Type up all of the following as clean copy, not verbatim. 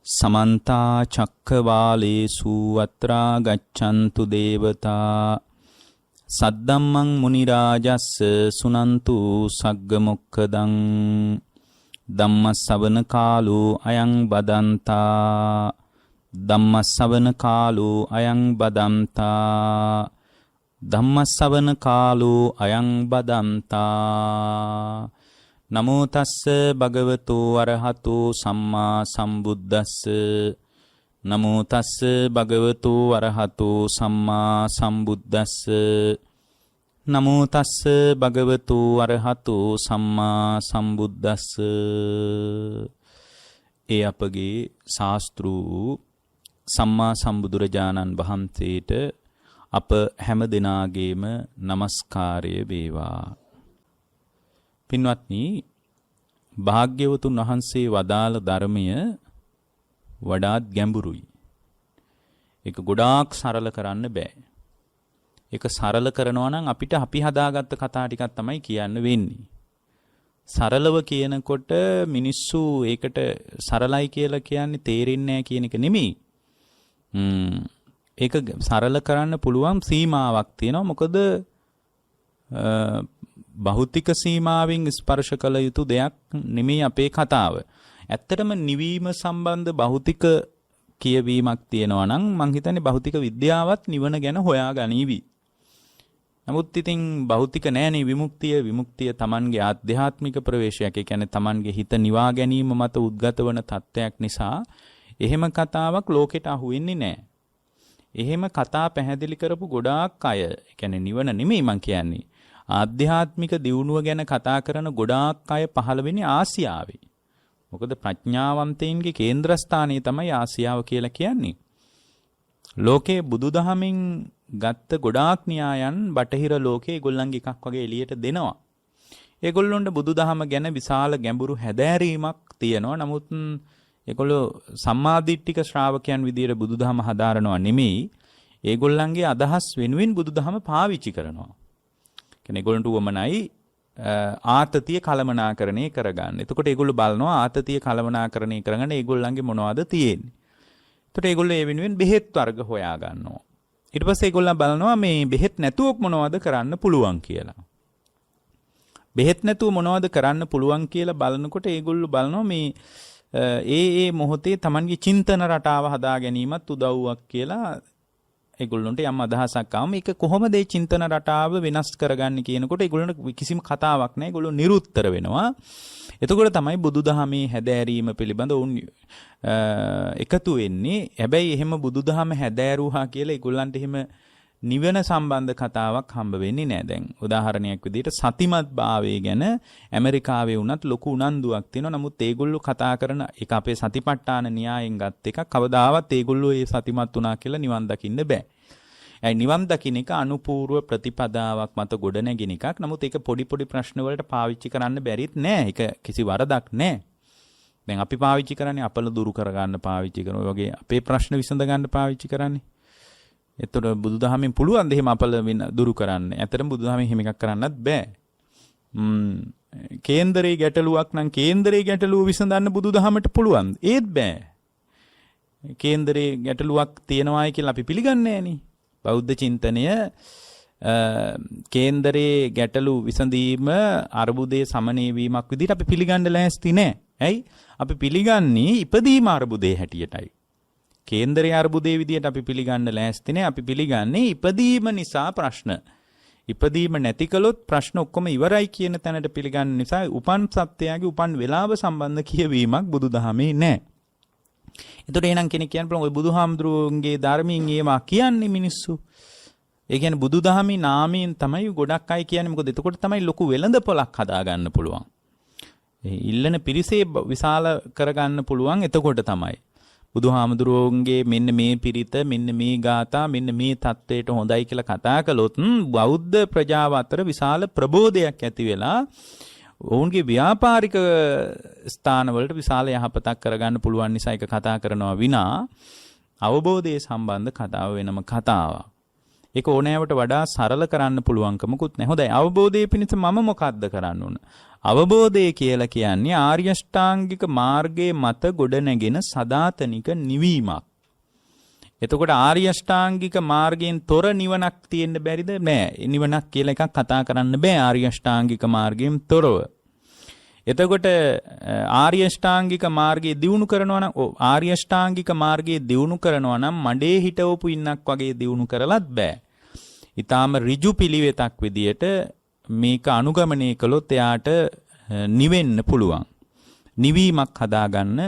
समन्ता चक्रवालेषु अत्रा गच्छन्तु देवता सद्दम्मं मुनिराजस्स सुनन्तु सग्गमुक्खदं ධම්මස්සවන කාලෝ අයං බදන්තා ධම්මස්සවන කාලෝ අයං බදන්තා ධම්මස්සවන කාලෝ අයං බදන්තා නමෝ තස්ස භගවතෝ අරහතෝ සම්මා සම්බුද්දස්ස නමෝ තස්ස භගවතෝ අරහතෝ සම්මා සම්බුද්දස්ස නමෝ තස්ස භගවතු අරහතෝ සම්මා සම්බුද්දස්ස. ඒ අපගේ ශාස්ත්‍රු සම්මා සම්බුදුරජාණන් වහන්සේට අප හැම දිනාගේම নমස්කාරය වේවා. පින්වත්නි, භාග්‍යවතුන් වහන්සේ වදාළ ධර්මය වඩාත් ගැඹුරුයි. ඒක ගොඩාක් සරල කරන්න බෑ. ඒක සරල කරනවා නම් අපිට අපි හදාගත්ත කතා ටිකක් තමයි කියන්න වෙන්නේ. සරලව කියනකොට මිනිස්සු ඒකට සරලයි කියලා කියන්නේ තේරෙන්නේ නැහැ කියන එක නෙමෙයි. ඒක සරල කරන්න පුළුවන් සීමාවක් තියෙනවා. මොකද භෞතික සීමාවෙන් ස්පර්ශ කළ යුතු දෙයක් නෙමෙයි අපේ කතාව. ඇත්තටම නිවීම සම්බන්ධ භෞතික කියවීමක් තියෙනවා නම් මං හිතන්නේ භෞතික විද්‍යාවත් නිවන ගැන හොයාගනීවි. නමුත් ඉතින් භෞතික නෑනේ විමුක්තිය Tamanගේ ආධ්‍යාත්මික ප්‍රවේශයක්. ඒ කියන්නේ Tamanගේ හිත නිවා ගැනීම මත උද්ගත වන තත්ත්වයක් නිසා එහෙම කතාවක් ලෝකෙට අහු වෙන්නේ නෑ. එහෙම කතා පැහැදිලි කරපු ගොඩාක් අය, ඒ කියන්නේ නිවන නෙමෙයි මං කියන්නේ, ආධ්‍යාත්මික දියුණුව ගැන කතා කරන ගොඩාක් අය පහළ වෙන්නේ ආසියාවේ. මොකද ප්‍රඥාවන්තයින්ගේ කේන්ද්‍රස්ථානය තමයි ආසියාව කියලා කියන්නේ. ලෝකේ බුදුදහමින් ගත්ත ගොඩාක් න්‍යායන් බටහිර ලෝකේ ඒගොල්ලන්ගේ එකක් වගේ එළියට දෙනවා. ඒගොල්ලොන්ට බුදුදහම ගැන විශාල ගැඹුරු හැදෑරීමක් තියෙනවා. නමුත් ඒගොල්ලෝ සම්මාදිට්ඨික ශ්‍රාවකයන් විදියට බුදුදහම හදාරනවා නෙමෙයි. ඒගොල්ලන්ගේ අදහස් වෙනුවෙන් බුදුදහම පාවිච්චි කරනවා. කියන්නේ ඒගොල්ලන්ට උවමනයි ආතතිය කළමනාකරණය කරගන්න. එතකොට ඒගොල්ලෝ බලනවා ආතතිය කළමනාකරණය කරගන්න ඒගොල්ලන්ගේ මොනවද තියෙන්නේ. එතකොට ඒගොල්ලෝ ඒ වෙනුවෙන් බෙහෙත් වර්ග හොයා ගන්නවා. ඊට පස්සේ ඒගොල්ලෝ බලනවා මේ බෙහෙත් නැතුව මොනවද කරන්න පුළුවන් කියලා. බෙහෙත් නැතුව මොනවද කරන්න පුළුවන් කියලා බලනකොට ඒගොල්ලෝ බලනවා මේ ඒ මොහොතේ Tamanගේ චින්තන රටාව හදා ගැනීමත් උදව්වක් කියලා ඒගොල්ලන්ට යම් අදහසක් ආවම ඒක කොහොමද මේ චින්තන රටාව වෙනස් කරගන්නේ කියනකොට ඒගොල්ලන්ට කිසිම කතාවක් නැහැ. ඒගොල්ලෝ නිරුත්තර වෙනවා. එතකොට තමයි බුදුදහමේ හැදෑරීම පිළිබඳ උන් එකතු වෙන්නේ. හැබැයි එහෙම බුදුදහම හැදෑරුවා කියලා ඒගොල්ලන්ට එහෙම නිවන සම්බන්ධ කතාවක් හම්බ වෙන්නේ නැහැ. දැන් උදාහරණයක් විදිහට සතිමත් භාවය ගැන ඇමරිකාවේ වුණත් ලොකු උනන්දුවක් තියෙනවා. නමුත් ඒගොල්ලෝ කතා කරන එක අපේ සතිපට්ඨාන න්‍යායෙන් ගත් එකක්. කවදාවත් ඒගොල්ලෝ ඒ සතිමත් වුණා කියලා නිවන් දකින්න බෑ. ඒ නිවන් දකින්න එක අනුපූර්ව ප්‍රතිපදාවක් මත ගොඩනැගෙන එකක්. නමුත් ඒක පොඩි ප්‍රශ්න වලට පාවිච්චි කරන්න බැරිත් නෑ. ඒක කිසි වරදක් නෑ. දැන් අපි පාවිච්චි කරන්නේ අපල දුරු කරගන්න පාවිච්චි කරන. ඔය වගේ අපේ ප්‍රශ්න විසඳ ගන්න පාවිච්චි කරන්නේ. එතකොට බුදුදහමෙන් පුළුවන් ද එහෙම අපල දුරු කරන්න. ඇත්තටම බුදුදහමෙන් එහෙම එකක් කරන්නත් බෑ. කේන්දරේ ගැටලුවක් නම් කේන්දරේ ගැටලුව විසඳන්න බුදුදහමට පුළුවන්. ඒත් බෑ. කේන්දරේ ගැටලුවක් තියෙනවායි කියලා අපි පිළිගන්නේ නෑනේ. බෞද්ධ චින්තනය කේන්දරේ ගැටලු විසඳීම අර්බුදයේ සමනය වීමක් විදිහට අපි පිළිගන්න ලෑස්ති නෑ. ඇයි? අපි පිළිගන්නේ ඉපදීම අර්බුදයේ හැටියටයි. කේන්දරයේ අර්බුදයේ විදිහට අපි පිළිගන්න ලෑස්ති නෑ. අපි පිළිගන්නේ ඉපදීම නිසා ප්‍රශ්න. ඉපදීම නැති කළොත් ප්‍රශ්න ඔක්කොම ඉවරයි කියන තැනට පිළිගන්න නිසා උපන් සත්‍යයගේ උපන් වේලාව සම්බන්ධ කියවීමක් බුදුදහමේ නෑ. එතකොට එහෙනම් කෙනෙක් කියන්න පුළුවන් ඔය බුදුහාමුදුරුවන්ගේ ධර්මයෙන් ඒවා කියන්නේ මිනිස්සු. ඒ කියන්නේ බුදුදහමේ නාමයෙන් තමයි ගොඩක් අය කියන්නේ. මොකද එතකොට තමයි ලොකු වෙළඳපොලක් හදාගන්න පුළුවන්. ඉල්ලන පිරිසේ විශාල කරගන්න පුළුවන්. එතකොට තමයි බුදුහාමුදුරුවන්ගේ මෙන්න මේ පිරිත, මෙන්න මේ ගාථා, මෙන්න මේ தത്വයට හොඳයි කියලා කතා කළොත් බෞද්ධ ප්‍රජාව අතර විශාල ප්‍රබෝධයක් ඇති වෙලා ඔවුන්ගේ ව්‍යාපාරික ස්ථානවලට විශාල යහපතක් කරගන්න පුළුවන් නිසා ඒක කතා කරනවා විනා අවබෝධයේ සම්බන්ධ කතාව වෙනම කතාවක්. ඒක ඕනෑවට වඩා සරල කරන්න පුළුවන්කමකුත් නැහැ. හොඳයි අවබෝධයේ පිණිස මම මොකද්ද කරන්න ඕන? අවබෝධය කියලා කියන්නේ ආර්ය අෂ්ටාංගික මාර්ගයේ මත ගොඩනැගෙන සදාතනික නිවීමක්. එතකොට ආර්ය අෂ්ටාංගික මාර්ගයෙන් තොර නිවනක් තියෙන්න බැරිද? නෑ. නිවනක් කියලා එකක් කතා කරන්න බෑ ආර්ය අෂ්ටාංගික මාර්ගයෙන් තොරව. එතකොට ආර්ය අෂ්ටාංගික මාර්ගයේ දියුණු කරනවා නම් ආර්ය අෂ්ටාංගික මාර්ගයේ දියුණු කරනවා නම් මඩේ හිටවපු ඉන්නක් වගේ දියුණු කරලත් බෑ. ඊටාම ඍජු පිළිවෙතක් විදියට මේක අනුගමනය කළොත් එයාට නිවෙන්න පුළුවන්. නිවීමක් හදාගන්න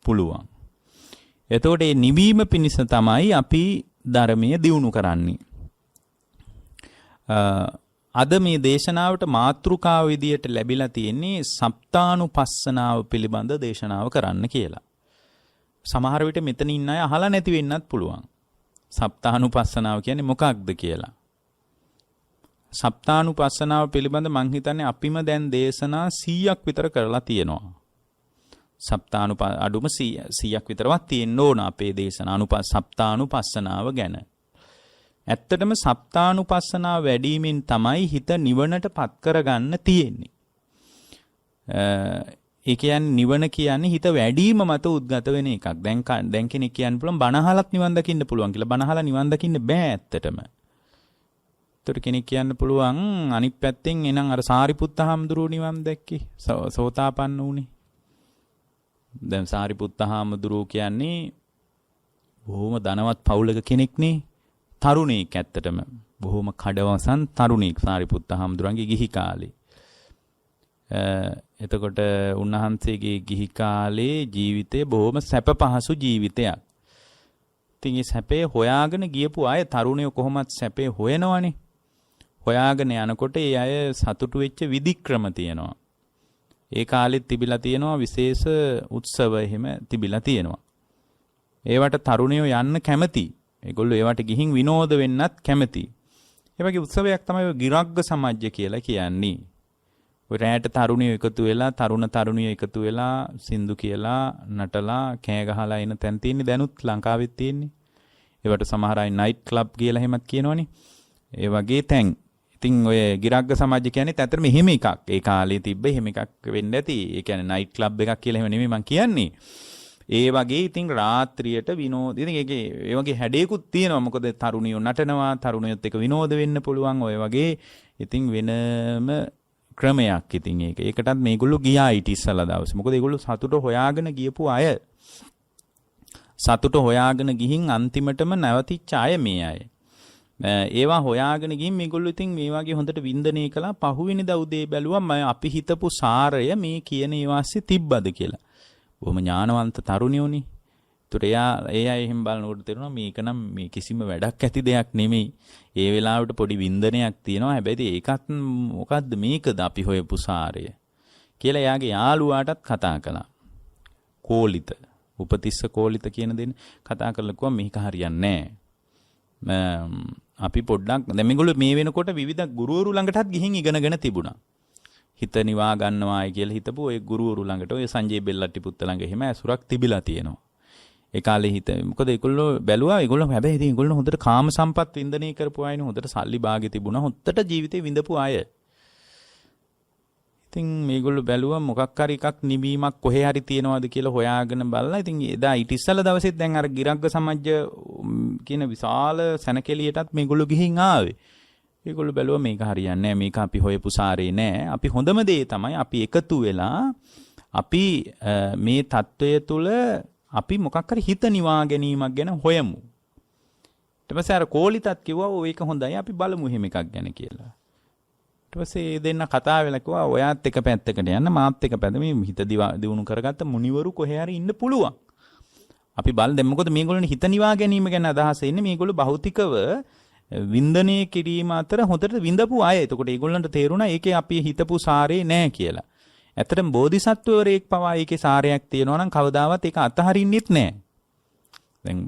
පුළුවන්. එතකොට මේ නිවීම පිණිස තමයි අපි ධර්මයේ දියුණු කරන්නේ. අද මේ දේශනාවට මාතෘකාව විදියට ලැබිලා තියෙන්නේ සප්තානුපස්සනාව පිළිබඳ දේශනාව කරන්න කියලා. සමහර විට මෙතන ඉන්න අය අහලා නැති වෙන්නත් පුළුවන්. සප්තානුපස්සනාව කියන්නේ මොකක්ද කියලා. සප්තානුපස්සනාව පිළිබඳ මං හිතන්නේ අපිම දැන් දේශනා 100ක් විතර කරලා තියෙනවා. අඩුම 100ක් විතරවත් තියෙන්න ඕන අපේ දේශනා සප්තානුපස්සනාව ගැන. ඇත්තටම සප්තානුපස්සනාව වැඩිමින් තමයි හිත නිවනට පත් කරගන්න තියෙන්නේ. ඒ කියන්නේ නිවන කියන්නේ හිත වැඩිම මත උද්ගත වෙන එකක්. දැන් කෙනෙක් කියන්න පුළුවන් බණහලත් නිවන් දකින්න පුළුවන් කියලා. බණහලා නිවන් දකින්න බෑ ඇත්තටම. ඒතර කෙනෙක් කියන්න පුළුවන් අනිත් පැත්තෙන් එනං අර සාරිපුත්ත හාමුදුරුවෝ නිවන් දැක්කේ සෝතාපන්න වුණේ. දැන් සාරිපුත්ත හාමුදුරුවෝ කියන්නේ බොහොම ධනවත් පවුලක කෙනෙක්නේ. තරුණෙක් ඇත්තටම. බොහොම කඩවසන් තරුණෙක් සාරිපුත්ත හාමුදුරන්ගේ ගිහි කාලේ. එතකොට උන්වහන්සේගේ ගිහි කාලේ ජීවිතය බොහොම සැප පහසු ජීවිතයක්. ඉතින් මේ සැපේ හොයාගෙන ගියපු අය තරුණයෝ කොහොමත් සැපේ හොයනවනේ. හොයාගෙන යනකොට ඒ අය සතුටු වෙච්ච විධික්‍රම තියෙනවා. ඒ කාලෙත් තිබිලා තියෙනවා විශේෂ උත්සව එහෙම තිබිලා තියෙනවා. ඒවට තරුණයෝ යන්න කැමති. ඒගොල්ලෝ ඒවට ගිහින් විනෝද වෙන්නත් කැමති. ඒ වගේ උත්සවයක් තමයි ගිරග්ග සමාජය කියලා කියන්නේ. ඔය රැයට තරුණියෝ එකතු වෙලා තරුණියෝ එකතු වෙලා සින්දු කියලා නටලා කෑ ගහලා එන තැන් තියෙන්නේ දැනුත් ලංකාවෙත් තියෙන්නේ. ඒවට සමහර අය නයිට් ක්ලබ් කියලා එහෙමත් කියනවනේ. ඒ වගේ තැන්. ඉතින් ඔය ගිරග්ග සමාජය කියන්නේ ඇත්තටම එහෙම එකක්. ඒ කාලේ තිබ්බ එහෙම එකක් වෙන්න ඇති. ඒ කියන්නේ නයිට් ක්ලබ් එකක් කියලා එහෙම නෙමෙයි මං කියන්නේ. ඒ වගේ ඉතින් රාත්‍රියට විනෝද ඉතින් ඒ වගේ හැඩයකුත් තියෙනවා. මොකද තරුණියෝ නටනවා, තරුණියොත් එක්ක විනෝද වෙන්න පුළුවන්. ඔය වගේ ඉතින් වෙනම ක්‍රමයක් ඉතින් ඒක. ඒකටත් මේගොල්ලෝ ගියා ඊට ඉස්සලා දවසේ. මොකද ඒගොල්ලෝ සතුට හොයාගෙන ගියපු අය. සතුට හොයාගෙන ගිහින් අන්තිමටම නැවතිච්ච අය මේ අය. ඒවා හොයාගෙන ගිහින් මේගොල්ලෝ ඉතින් මේ වගේ හොඳට වින්දනය කළා. පහුවෙනිදා උදේ බැලුවා අපි හිතපු සාරය මේ කියන ඒවාස්සේ තිබ්බද කියලා. බොහොම ඥානවන්ත තරුණියෝනේ. ඒතර ඒ අය එහෙම බලනකොට තේරුණා මේක නම් මේ කිසිම වැඩක් ඇති දෙයක් නෙමෙයි. ඒ වෙලාවට පොඩි වින්දනයක් තියෙනවා. හැබැයි ඒකත් මොකද්ද මේකද අපි හොයපු සාරය කියලා එයාගේ යාළුවාටත් කතා කළා. කෝලිත, උපතිස්ස කෝලිත කියන දෙන්නේ කතා කරලා කිව්වා මේක හරියන්නේ නැහැ. අපි පොඩ්ඩක් දැන් මේගොල්ලෝ මේ වෙනකොට විවිධ ගුරුවරු ළඟටත් ගිහින් ඉගෙනගෙන තිබුණා. හිත නිවා ගන්නවායි කියලා හිතපු ඔය ගුරුවරු ළඟට ඔය සංජේ බෙල්ලට්ටි පුත්ත ළඟ එහෙම ඇසුරක් තිබිලා තියෙනවා. ඒ කාලේ මොකද ඒගොල්ලෝ බැලුවා ඒගොල්ලෝ හැබැයි ඉතින් ඒගොල්ලෝ හොඳට කාම සම්පත් වින්දනය කරපු අයනේ හොඳට සල්ලි භාගෙ තිබුණා හොත්තට ජීවිතේ විඳපු අය. ඉතින් මේගොල්ලෝ බැලුවා මොකක් හරි එකක් නිවීමක් කොහේ හරි තියනවාද කියලා හොයාගෙන බලලා ඉතින් එදා ඊට ඉස්සෙල්ලා දවසෙත් දැන් අර ගිරග්ග සමාජය කියන විශාල සැනකෙලියටත් මේගොල්ලෝ ගිහින් ආවේ. ඒගොල්ලෝ බැලුවා මේක හරියන්නේ නැහැ මේක අපි හොයපු සාරේ නැහැ. අපි හොඳම දේ තමයි අපි එකතු වෙලා අපි මේ தত্ত্বය තුල අපි මොකක් හරි හිත නිවා ගැනීමක් ගැන හොයමු. ඊට පස්සේ අර කෝලිතත් කිව්වා ඔය එක හොඳයි අපි බලමු එහෙම එකක් ගැන කියලා. ඊට පස්සේ දෙන්න කතා වෙලා කිව්වා ඔයාත් එක පැත්තකට යන්න මාත් එක පැත්ත මේ හිත දියුණු කරගත්ත මුනිවරු කොහේ හරි ඉන්න පුළුවන්. අපි බලමු දැන් මොකද මේගොල්ලෝනේ හිත නිවා ගැනීම ගැන අදහස ඉන්නේ මේගොල්ලෝ භෞතිකව වින්දනය කිරීම අතර හොඳට විඳපු අය. එතකොට ඒගොල්ලන්ට තේරුණා ඒකේ අපි හිතපු සාරේ නෑ කියලා. ඇත්තටම බෝධිසත්වවරයෙක් පවා ඒකේ සාරයක් තියෙනවා නම් කවදාවත් ඒක අතහරින්නෙත් නෑ. දැන්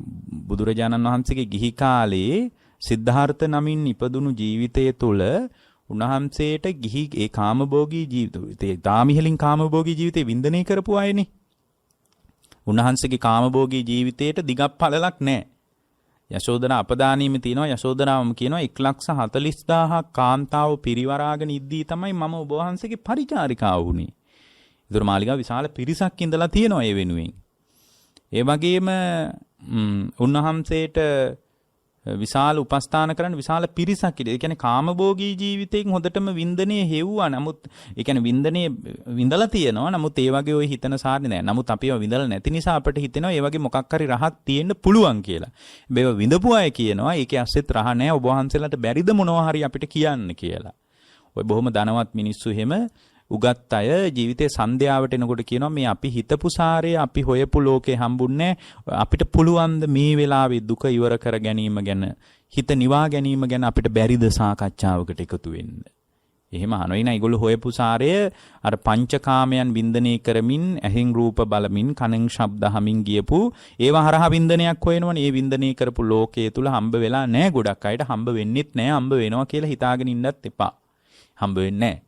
බුදුරජාණන් වහන්සේගේ ගිහි කාලේ සිද්ධාර්ථ නමින් ඉපදුණු ජීවිතය තුළ උන්වහන්සේට ගිහි ඒ කාමභෝගී ජීවිතේ දාමිහලින් කාමභෝගී ජීවිතේ වින්දනය කරපු අයනේ. උන්වහන්සේගේ කාමභෝගී ජීවිතේට දිගක් පළලක් නෑ. යශෝදරා අපදානීයම තියෙනවා. යශෝදරාවම කියනවා 1,40,000ක් කාන්තාව පිරිවරාගෙන ඉද්දී තමයි මම ඔබ වහන්සේගේ පරිචාරිකාව වුණේ. ඒතර මාලිගාව විශාල පිරිසක් ඉඳලා තියෙනවා ඒ වෙනුවෙන්. ඒ වගේම උන්වහන්සේට විශාල උපස්ථාන කරන්න විශාල පිරිසක් ඉඳලා. ඒ කියන්නේ කාමභෝගී ජීවිතයෙන් හොඳටම වින්දනයේ හෙව්වා. නමුත් ඒ කියන්නේ වින්දනයේ විඳලා තියෙනවා. නමුත් ඒ වගේ ඔය හිතන සාරේ නෑ. නමුත් අපි ඒවා විඳලා නැති නිසා අපිට හිතෙනවා ඒ වගේ මොකක් හරි රහක් තියෙන්න පුළුවන් කියලා. මේව විඳපු අය කියනවා ඒකේ ඇස්සෙත් රහ නෑ. ඔබ වහන්සේලාට බැරිද මොනවා හරි අපිට කියන්න කියලා. ඔය බොහොම ධනවත් මිනිස්සු එහෙම උගත් අය ජීවිතේ සන්ධ්‍යාවට එනකොට කියනවා මේ අපි හිතපු සාරය අපි හොයපු ලෝකේ හම්බුන්නේ අපිට පුළුවන් ද මේ වෙලාවේ දුක ඉවර කර ගැනීම ගැන හිත නිවා ගැනීම ගැන අපිට බැරිද සාකච්ඡාවකට එකතු වෙන්න. එහෙම අහනවා නේ ඒගොල්ලෝ හොයපු සාරය අර පංචකාමයන් වින්දනය කරමින් ඇහෙන් රූප බලමින් කනෙන් ශබ්ද අහමින් ගියපු ඒව හරහා වින්දනයක් හොයනවනේ. ඒ වින්දනය කරපු ලෝකයේ තුල හම්බ වෙලා නැහැ. ගොඩක් අයට හම්බ වෙන්නෙත් නැහැ. හම්බ වෙනවා කියලා හිතාගෙන ඉන්නත් එපා. හම්බ වෙන්නේ නැහැ.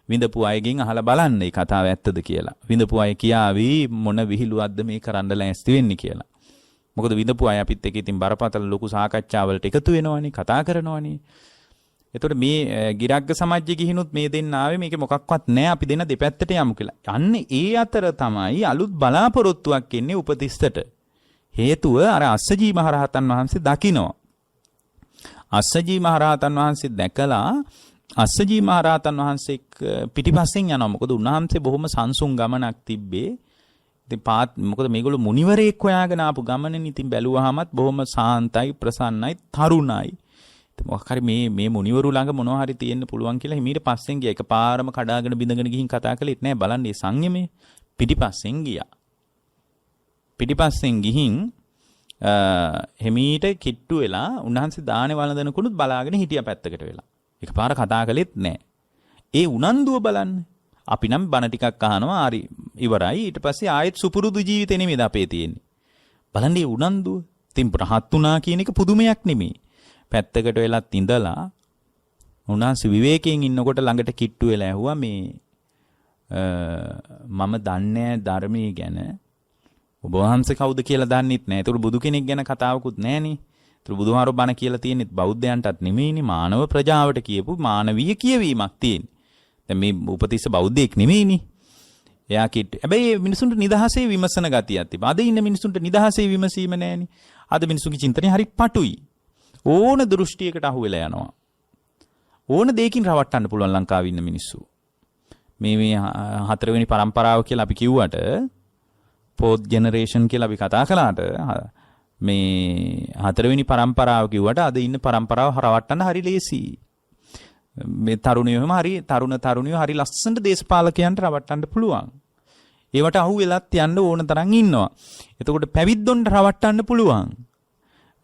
විඳපු අයගෙන් අහලා බලන්න මේ කතාව ඇත්තද කියලා. විඳපු අය කියාවි මොන විහිළුවක්ද මේ කරන්න ලෑස්ති වෙන්නේ කියලා. මොකද විඳපු අය අපිත් එක්ක ඉතින් බරපතල ලොකු සාකච්ඡාවලට එකතු වෙනවනේ, කතා කරනවනේ. එතකොට මේ ගිරග්ග සමජ්ජේ ගිහිනුත් මේ දෙන්න ආවේ මේකේ මොකක්වත් නැහැ අපි දෙන්න දෙපැත්තට යමු කියලා. අන්න ඒ අතර තමයි අලුත් බලාපොරොත්තුවක් එන්නේ උපතිස්සට. හේතුව අර අස්සජී මහරහතන් වහන්සේ දකිනවා. අස්සජී මහරහතන් වහන්සේ දැකලා අස්සජී මහරහතන් වහන්සේ පිටිපස්සෙන් යනවා. මොකද උන්වහන්සේ බොහොම සංසුන් ගමනක් තිබ්බේ. ඉතින් මොකද මේගොල්ලෝ මුනිවරයෙක් හොයාගෙන ආපු ගමනේ ඉතින් බැලුවාමත් බොහොම සාන්තයි, ප්‍රසන්නයි, තරුණයි. ඉතින් මොකක් හරි මේ මුනිවරු ළඟ මොනවා හරි තියෙන්න පුළුවන් කියලා හිමීට පස්සෙන් ගියා. එකපාරම කඩාගෙන බිඳගෙන ගිහින් කතා කළෙත් නෑ. බලන්න මේ සංයමේ පිටිපස්සෙන් ගියා. පිටිපස්සෙන් ගිහින් හිමීට කිට්ටු වෙලා උන්වහන්සේ දානේ වළඳනකුනුත් බලාගෙන හිටියා පැත්තකට වෙලා. එකපාර කතා කළෙත් නෑ. ඒ උනන්දුව බලන්න. අපි නම් බණ ටිකක් අහනවා හරි ඉවරයි. ඊට පස්සේ ආයෙත් සුපුරුදු ජීවිතේ නෙමෙයිද අපේ තියෙන්නේ. බලන්න මේ උනන්දුව. තින් රහත් වුණා කියන එක පුදුමයක් නෙමෙයි. පැත්තකට වෙලත් ඉඳලා උන්වහන්සේ විවේකයෙන් ඉන්නකොට ළඟට කිට්ටු වෙලා ඇහුවා මේ මම දන්නේ ධර්මයේ ගැන. ඔබ වහන්සේ කවුද කියලා දන්නෙත් නෑ. ඒතකොට බුදු කෙනෙක් ගැන කතාවකුත් නෑනේ. ඒතර බුදුහාරෝ බණ කියලා තියෙනෙත් බෞද්ධයන්ටත් නෙමෙයිනේ, මානව ප්‍රජාවට කියපු මානවීය කියවීමක් තියෙන්නේ. දැන් මේ උපතිස්ස බෞද්ධයෙක් නෙමෙයිනේ. එයා කිට්ටු. හැබැයි මිනිසුන්ට නිදහසේ විමසන ගතියක් තිබා. අද ඉන්න මිනිසුන්ට නිදහසේ විමසීම නෑනේ. අද මිනිසුන්ගේ චින්තනය හරි පටුයි. ඕන දෘෂ්ටියකට අහු වෙලා යනවා. ඕන දෙයකින් රවට්ටන්න පුළුවන් ලංකාවේ ඉන්න මිනිස්සු. මේ හතරවෙනි පරම්පරාව කියලා අපි කිව්වට ෆෝර්ත් ජෙනරේෂන් කියලා අපි කතා කළාට මේ හතරවෙනි පරම්පරාව කිව්වට අද ඉන්න පරම්පරාව රවට්ටන්න හරි ලේසියි. මේ තරුණියෝම හරි තරුණියෝ හරි ලස්සනට දේශපාලකයන්ට රවට්ටන්න පුළුවන්. ඒවට අහු වෙලත් යන්න ඕන තරම් ඉන්නවා. එතකොට පැවිද්දොන්ට රවට්ටන්න පුළුවන්.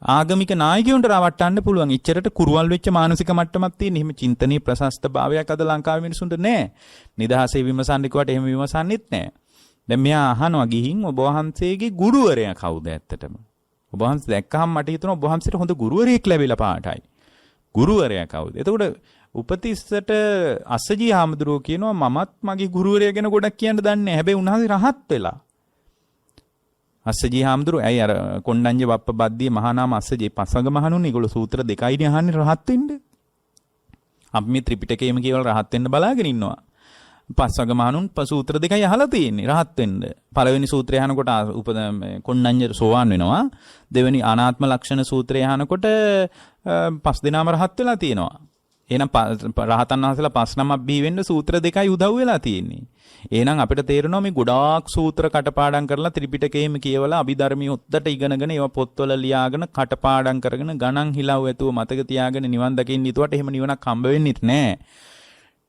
ආගමික නායකයන්ට රවට්ටන්න පුළුවන්. ඉච්චරට කුරුවල් වෙච්ච මානසික මට්ටමක් තියෙන. එහෙම චින්තනීය ප්‍රශස්ත භාවයක් අද ලංකාවේ මිනිසුන්ට නැහැ. නිදහසේ විමසන්න කිව්වට එහෙම විමසන්නෙත් නැහැ. දැන් මෙයා අහනවා ගිහින් ඔබ වහන්සේගේ ගුරුවරයා කවුද ඇත්තටම? ඔබ වහන්සේ දැක්කහම මට හිතුණා ඔබ වහන්සේට හොඳ ගුරුවරයෙක් ලැබිලා පාටයි. ගුරුවරයා කවුද? එතකොට උපතිස්සට අස්සජී හාමුදුරුවෝ කියනවා මමත් මගේ ගුරුවරයා ගැන ගොඩක් කියන්න දන්නේ නැහැ. හැබැයි උන්වහන්සේ රහත් වෙලා. අස්සජී හාමුදුරුවෝ ඇයි අර කොණ්ඩඤ්ඤ වප්ප බද්දිය මහානාම අස්සජී පස්වග මහණුන් ඒගොල්ලෝ සූත්‍ර දෙකයිනේ අහන්නේ රහත් වෙන්න. අපි මේ ත්‍රිපිටකයේම කියවල රහත් වෙන්න බලාගෙන ඉන්නවා. පස්වග මහණුන් සූත්‍ර දෙකයි අහලා තියෙන්නේ රහත් වෙන්න. පළවෙනි සූත්‍රය අහනකොට කොණ්ඩඤ්ඤ සෝවාන් වෙනවා. දෙවෙනි අනාත්ම ලක්ෂණ සූත්‍රය අහනකොට පස් දෙනාම රහත් වෙලා තියෙනවා. එහෙනම් රහතන් වහන්සේලා පස් නමක් බිහි වෙන්න සූත්‍ර දෙකයි උදව් වෙලා තියෙන්නේ. එහෙනම් අපිට තේරෙනවා මේ ගොඩාක් සූත්‍ර කටපාඩම් කරලා ත්‍රිපිටකයේම කියවලා අභිධර්මිය උත්තට ඉගෙනගෙන ඒවා පොත්වල ලියාගෙන කටපාඩම් කරගෙන ගණන් හිලව් ඇතුව මතක තියාගෙන නිවන් දකින්න හිතුවට එහෙම නිවනක් හම්බ වෙන්නේ නැහැ.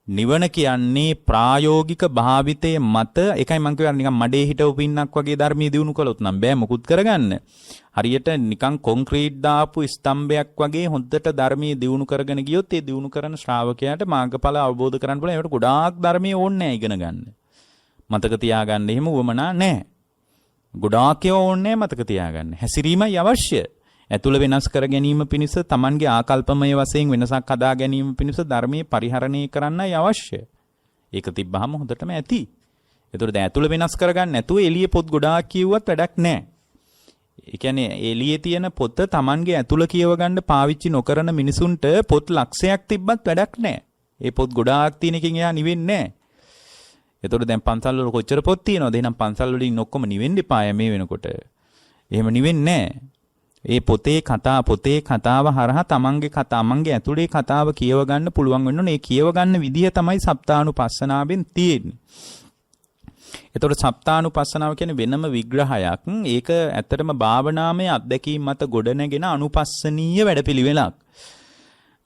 නිවන කියන්නේ ප්‍රායෝගික භාවිතයේ මත එකයි මම කියවන්නේ නිකන් මඩේ හිටවු පින්නක් වගේ ධර්මයේ දිනු කළොත් නම් බෑ මොකුත් කරගන්න. හරියට නිකන් කොන්ක්‍රීට් දාපු ස්තම්භයක් වගේ හොඳට ධර්මයේ දිනු කරගෙන ගියොත් ඒ දිනු කරන ශ්‍රාවකයාට මාර්ගඵල අවබෝධ කරගන්න පුළුවන්. ඒකට ගොඩාක් ධර්මයේ ඕනේ නැහැ ඉගෙන ගන්න. මතක තියාගන්න එහෙම උවමනා නැහැ. ගොඩාක් ඒවා ඕනේ මතක තියාගන්න. හැසිරීමයි අවශ්‍ය. ඇතුළ වෙනස් කර ගැනීම පිණිස Tamanගේ ආකල්පමය වශයෙන් වෙනසක් හදා ගැනීම පිණිස ධර්මයේ පරිහරණය කරන්නයි අවශ්‍ය. ඒක තිබ්බහම හොඳටම ඇති. ඒතකොට දැන් ඇතුළ වෙනස් කරගන්න නැතුව එළිය පොත් ගොඩාක් කියුවත් වැඩක් නැහැ. ඒ කියන්නේ එළියේ තියෙන පොත Tamanගේ ඇතුළ කියව ගන්න පාවිච්චි නොකරන මිනිසුන්ට පොත් ලක්ෂයක් තිබ්බත් වැඩක් නැහැ. ඒ පොත් ගොඩාක් තියෙන එකකින් එයා නිවෙන්නේ නැහැ. එතකොට දැන් පන්සල් වල කොච්චර පොත් තියෙනවද? එහෙනම් පන්සල් වලින් ඔක්කොම නිවෙන්න එපාය මේ වෙනකොට. එහෙම නිවෙන්නේ නැහැ. ඒ පොතේ කතාව හරහා තමන්ගේ ඇතුලේ කතාව කියව ගන්න පුළුවන් වෙන්න ඕනේ. ඒ කියව ගන්න විදිහ තමයි සප්තානුපස්සනාවෙන් තියෙන්නේ. එතකොට සප්තානුපස්සනාව කියන්නේ වෙනම විග්‍රහයක්. ඒක ඇත්තටම භාවනාමය අත්දැකීම් මත ගොඩනැගෙන අනුපස්සනීය වැඩපිළිවෙලක්.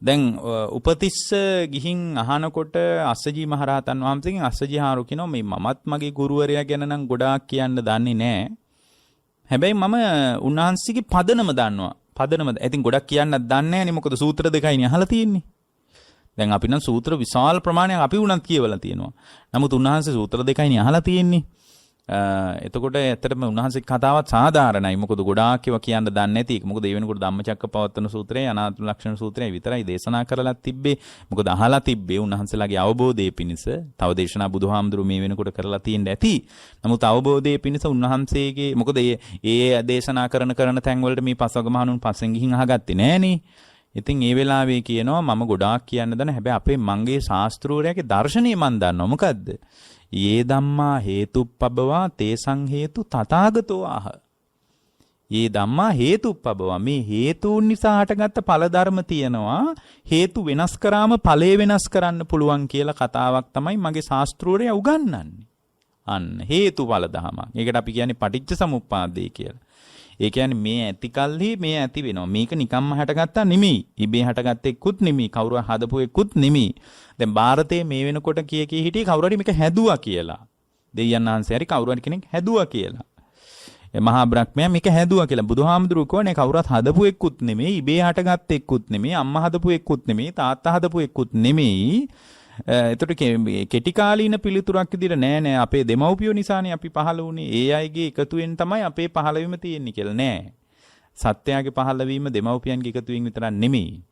දැන් උපතිස්ස ගිහින් අහනකොට අස්සජී මහරහතන් වහන්සේගෙන් අස්සජී හාරු කියනවා මේ මමත් මගේ ගුරුවරයා ගැන නම් ගොඩාක් කියන්න දන්නේ නැහැ. හැබැයි මම උන්වහන්සේගේ පදනම දන්නවා. පදනම. ඉතින් ගොඩක් කියන්නත් දන්නේ නැහැ නේ. මොකද සූත්‍ර දෙකයිනේ අහලා තියෙන්නේ. දැන් අපි නම් සූත්‍ර විශාල ප්‍රමාණයක් අපි උනත් කියවලා තියෙනවා. නමුත් උන්වහන්සේ සූත්‍ර දෙකයිනේ අහලා තියෙන්නේ. එතකොට ඇත්තටම උන්වහන්සේ කතාවත් සාධාරණයි. මොකද ගොඩාක් ඒවා කියන්න දන්නේ නැති එක. මොකද ඒ වෙනකොට ධම්මචක්කපවත්තන සූත්‍රය, අනාත්ම ලක්ෂණ සූත්‍රය විතරයි දේශනා කරලා තිබ්බේ. මොකද අහලා තිබ්බේ උන්වහන්සේලාගේ අවබෝධයේ පිණිස. තව දේශනා බුදුහාමුදුරු මේ වෙනකොට කරලා තියෙන්න ඇති. නමුත් අවබෝධයේ පිණිස උන්වහන්සේගේ මොකද ඒ දේශනා කරන තැන් වලට මේ පස්වග මහණුන් පස්සෙන් ගිහින් අහගත්තේ නෑනේ. ඉතින් ඒ වෙලාවේ කියනවා මම ගොඩාක් කියන්න දන්න. හැබැයි අපේ මංගේ ශාස්ත්‍රෝරයාගේ දර්ශනය මන් දන්නවා. මොකද්ද? යේ ධම්මා හේතුප්පබවා තේසං හේතු තථාගතෝ ආහ. යේ ධම්මා හේතුප්පබවා මේ හේතුන් නිසා හටගත්ත ඵල ධර්ම තියෙනවා. හේතු වෙනස් කරාම ඵලය වෙනස් කරන්න පුළුවන් කියලා කතාවක් තමයි මගේ ශාස්ත්‍රෝරයා උගන්වන්නේ. අන්න හේතුඵල ධමයක්. ඒකට අපි කියන්නේ පටිච්ච සමුප්පාදේ කියලා. ඒ කියන්නේ මේ ඇති කල්හි මේ ඇති වෙනවා. මේක නිකම්ම හටගත්තා නෙමෙයි. ඉබේ හටගත්තෙකුත් නෙමෙයි. කවුරු හදපු එක්කුත් නෙමෙයි. දැන් ಭಾರತයේ මේ වෙනකොට කී හිටියේ කවුරු හරි මේක හැදුවා කියලා. දෙයයන් ආංශය හරි කවුරු හරි කෙනෙක් හැදුවා කියලා. ඒ මහා බ්‍රහ්මයා මේක හැදුවා කියලා. බුදුහාමුදුරුවෝ කියන්නේ කවුරුත් හදපු එක්කුත් නෙමෙයි. ඉබේ හටගත්ත එක්කුත් නෙමෙයි. අම්මා හදපු එක්කුත් නෙමෙයි. තාත්තා හදපු එක්කුත් නෙමෙයි. එතකොට කෙටි කාලීන පිළිතුරක් විදිහට නෑ අපේ දෙමව්පියෝ නිසානේ අපි පහළ වුණේ. ඒ අයගේ එකතුවෙන් තමයි අපේ පහළවීම තියෙන්නේ කියලා නෑ. සත්‍යයේ පහළවීම දෙමව්පියන්ගේ එකතුවෙන් විතරක් නෙමෙයි.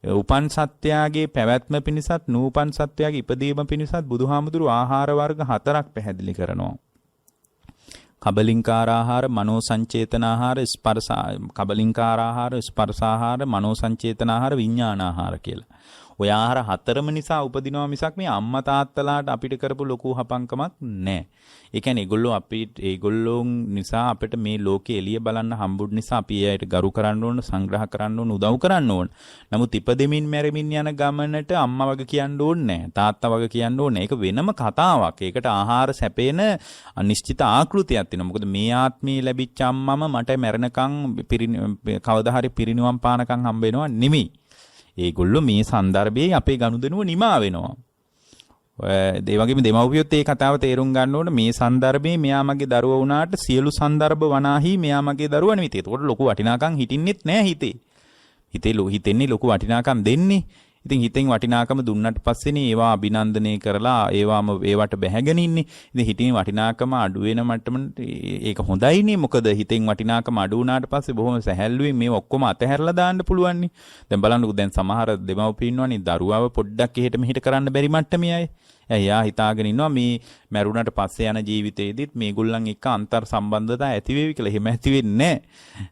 උපන් සත්‍යයේ පැවැත්ම පිණිසත් නූපන් සත්‍යයේ ඉපදීම පිණිසත් බුදුහාමුදුරු ආහාර වර්ග 4ක් පැහැදිලි කරනවා. කබලින්කාර ආහාර, මනෝ සංචේතන ආහාර, කබලින්කාර ආහාර, ස්පර්ශාහාර, මනෝ සංචේතන ආහාර, විඥාන ආහාර කියලා. ඔය ආහාර 4ම නිසා උපදිනවා මිසක් මේ අම්මා තාත්තලාට අපිට කරපු ලොකු හපංකමක් නැහැ. ඒ කියන්නේ ඒගොල්ලෝ නිසා අපිට මේ ලෝකේ එළිය බලන්න හම්බුත් නිසා අපි ඒයට ගරු කරන්න ඕන, සංග්‍රහ කරන්න ඕන, උදව් කරන්න ඕන. නමුත් ඉපදෙමින් මැරෙමින් යන ගමනට අම්මා වගේ කියන්න ඕනේ නැහැ. තාත්තා වගේ කියන්න ඕනේ. ඒක වෙනම කතාවක්. ඒකට ආහාර සැපේන අනිශ්චිත ආකෘතියක් තියෙනවා. මොකද මේ ආත්මේ ලැබිච්ච අම්මම මට මැරෙනකන් කවදා හරි පිරිනිවන් පානකම් හම්බ වෙනවා නෙමෙයි. ඒගොල්ලෝ මේ સંદર્ભයේ අපේ ගනුදෙනුව නිමා වෙනවා. ඒ වගේම දෙමව්පියොත් මේ කතාව තේරුම් ගන්න ඕන මේ સંદર્ભයේ මෙයා මගේ දරුවා වුණාට සියලු સંદર્ભ වනාහි මෙයා මගේ දරුවා නෙවෙයි. ඒකට ලොකු වටිනාකම් හිටින්නෙත් නෑ හිතේ. හිතෙන්නේ ලොකු වටිනාකම් දෙන්නේ. ඉතින් හිතෙන් වටිනාකම දුන්නට පස්සේනේ ඒවා අභිනන්දනය කරලා ඒවට බැහැගෙන ඉන්නේ. ඉතින් හිතින් වටිනාකම අඩු වෙන මට්ටමට ඒක හොඳයිනේ. මොකද හිතෙන් වටිනාකම අඩු වුණාට පස්සේ බොහොම සැහැල්ලුවෙන් මේ ඔක්කොම අතහැරලා දාන්න පුළුවන් නේ. දැන් බලන්නකෝ දැන් සමහර දෙමව්පියන් ඉන්නවනේ දරුවාව පොඩ්ඩක් එහෙට මෙහෙට කරන්න බැරි මට්ටමේ අය. එයා හිතාගෙන ඉන්නවා මේ මැරුණට පස්සේ යන ජීවිතේදීත් මේගොල්ලන් එක්ක අන්තර් සම්බන්ධතා ඇති වෙවි කියලා. එහෙම ඇති වෙන්නේ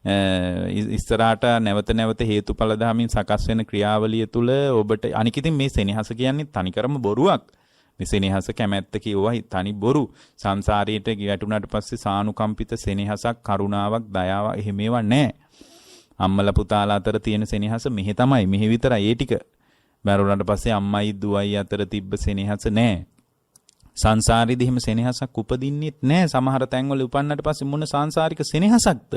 නැහැ. ඉස්සරහට නැවත හේතුඵල ධර්මයෙන් සකස් වෙන ක්‍රියාවලිය තුළ ඔබට අනික ඉතින් මේ සෙනෙහස කියන්නේ තනිකරම බොරුවක්. මේ සෙනෙහස කැමැත්ත කියුවා තනි බොරු. සංසාරයට ගැටුණාට පස්සේ සානුකම්පිත සෙනෙහසක්, කරුණාවක්, දයාවක් එහෙම ඒවා නැහැ. අම්මලා පුතාලා අතර තියෙන සෙනෙහස මෙහෙ තමයි. මෙහෙ විතරයි ඒ ටික. මරුණාට පස්සේ අම්මයි දුවයි අතර තිබ්බ සෙනෙහස නැහැ. සංසාරෙදි එහෙම සෙනෙහසක් උපදින්නෙත් නැහැ. සමහර තැන්වල උපන්නට පස්සේ මොන සංසාරික සෙනෙහසක්ද?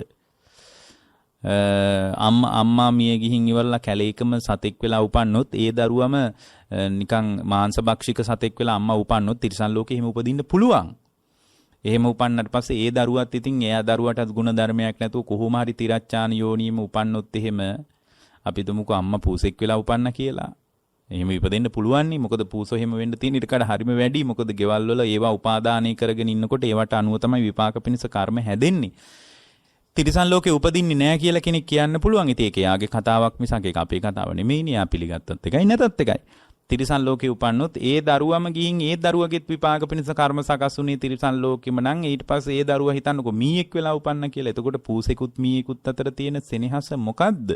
අම්මා මිය ගිහින් ඉවරලා කැලේකම සතෙක් වෙලා උපන්නොත් ඒ දරුවම නිකන් මාංශභක්ෂික සතෙක් වෙලා අම්මා උපන්නොත් තිරිසන් ලෝකෙ එහෙම උපදින්න පුළුවන්. එහෙම උපන්නට පස්සේ ඒ දරුවත් ඉතින් එයා දරුවටත් ගුණ ධර්මයක් නැතුව කොහොම හරි තිරච්ඡාන යෝනියම උපන්නොත් එහෙම අපි තුමුකෝ අම්මා පූසෙක් වෙලා උපන්න කියලා. එහෙම ඉපදෙන්න පුළුවන් නේ. මොකද පූසෝ එහෙම වෙන්න තියෙන ඊට කඩ හරිම වැඩි. මොකද ගෙවල් වල ඒවා උපාදානය කරගෙන ඉන්නකොට ඒවට අනුව තමයි විපාක පිණිස කර්ම හැදෙන්නේ. තිරිසන් ලෝකේ උපදින්නේ නැහැ කියලා කෙනෙක් කියන්න පුළුවන්. ඉතින් ඒක යාගේ කතාවක් මිසක් ඒක අපේ කතාව නෙමෙයිනේ. යා පිළිගත්තත් එකයි නැතත් එකයි. තිරිසන් ලෝකේ උපන්නොත් ඒ දරුවම ගිහින් ඒ දරුවගෙත් විපාක පිණිස කර්ම සකස් වුණේ තිරිසන් ලෝකෙම නම් ඊට පස්සේ ඒ දරුවා හිතන්නකො මීයක් වෙලා උපන්න කියලා. එතකොට පූසෙකුත් මීයකුත් අතර තියෙන සෙනෙහස මොකද්ද?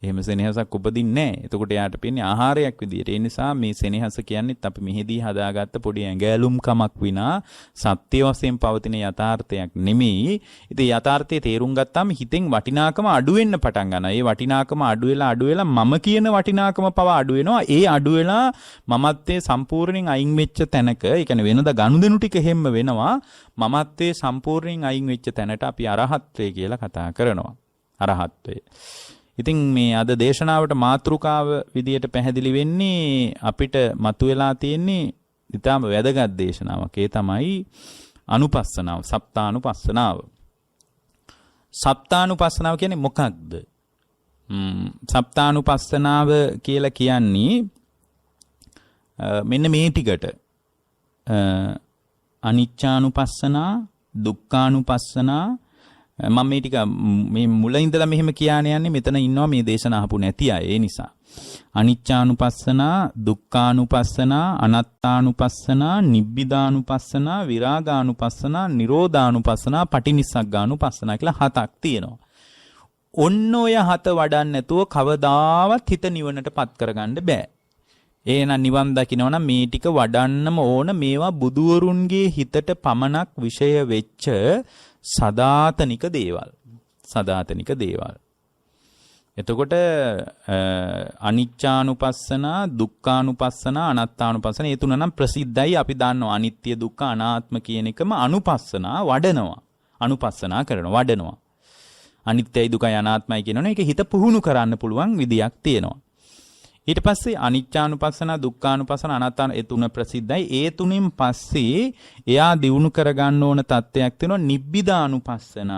එහෙම සෙනෙහසක් උපදින්නේ නැහැ. එතකොට යාට පේන්නේ ආහාරයක් විදියට. ඒ නිසා මේ සෙනෙහස කියන්නේත් අපි මෙහිදී හදාගත්ත පොඩි ඇඟැලුම්කමක් විනා සත්‍ය වශයෙන් පවතින යථාර්ථයක් නෙමෙයි. ඉතින් යථාර්ථයේ තේරුම් ගත්තාම හිතෙන් වටිනාකම අඩු වෙන්න පටන් ගන්නවා. ඒ වටිනාකම අඩු වෙලා මම කියන වටිනාකම පව අඩු වෙනවා. ඒ අඩු වෙලා මමත්වයේ සම්පූර්ණයෙන් අයින් වෙච්ච තැනක, ඒ කියන්නේ වෙනද ගනුදෙනු ටික හැම්ම වෙනවා. මමත්වයේ සම්පූර්ණයෙන් අයින් වෙච්ච තැනට අපි අරහත්ත්වය කියලා කතා කරනවා. අරහත්ත්වය. ඉතින් මේ අද දේශනාවට මාතෘකාව විදියට පැහැදිලි වෙන්නේ අපිට මතුවලා තියෙන්නේ ඊටාම වැදගත් දේශනාවක්. ඒ තමයි අනුපස්සනාව, සප්තානුපස්සනාව. සප්තානුපස්සනාව කියන්නේ මොකක්ද? සප්තානුපස්සනාව කියලා කියන්නේ මෙන්න මේ ටිකට අනිච්චානුපස්සනා, දුක්ඛානුපස්සනා. මම මේ ටික මේ මුල ඉඳලා මෙහෙම කියන්න යන්නේ මෙතන ඉන්නවා මේ දේශන අහපු නැති අය. ඒ නිසා අනිච්චානුපස්සනා, දුක්ඛානුපස්සනා, අනාත්තානුපස්සනා, නිබ්බිදානුපස්සනා, විරාගානුපස්සනා, නිරෝධානුපස්සනා, පටිනිස්සග්ගානුපස්සනා කියලා හතක් තියෙනවා. ඔන්න ඔය හත වඩන්න නැතුව කවදාවත් හිත නිවනටපත් කරගන්න බෑ. එහෙනම් නිවන් දකින්න නම් මේ ටික වඩන්නම ඕන. මේවා බුදුවරුන්ගේ හිතට පමණක් විෂය වෙච්ච සදාතනික දේවල්. සදාතනික දේවල්. එතකොට අනිච්චානුපස්සනා, දුක්ඛානුපස්සනා, අනාත්තානුපස්සනා මේ තුන නම් ප්‍රසිද්ධයි. අපි දන්නවා අනිත්‍ය, දුක්ඛ, අනාත්ම කියන එකම අනුපස්සනා වඩනවා. අනුපස්සනා කරනවා, වඩනවා. අනිත්‍යයි, දුකයි, අනාත්මයි කියනවනේ ඒක හිත පුහුණු කරන්න පුළුවන් විදියක් තියෙනවා. ඊට පස්සේ අනිච්චානුපස්සන, දුක්ඛානුපස්සන, අනාත්තාන ඒ තුන ප්‍රසිද්ධයි. ඒ තුنين පස්සේ එයා දිනු කරගන්න ඕන තත්ත්වයක් තියෙනවා නිබ්බිදානුපස්සන,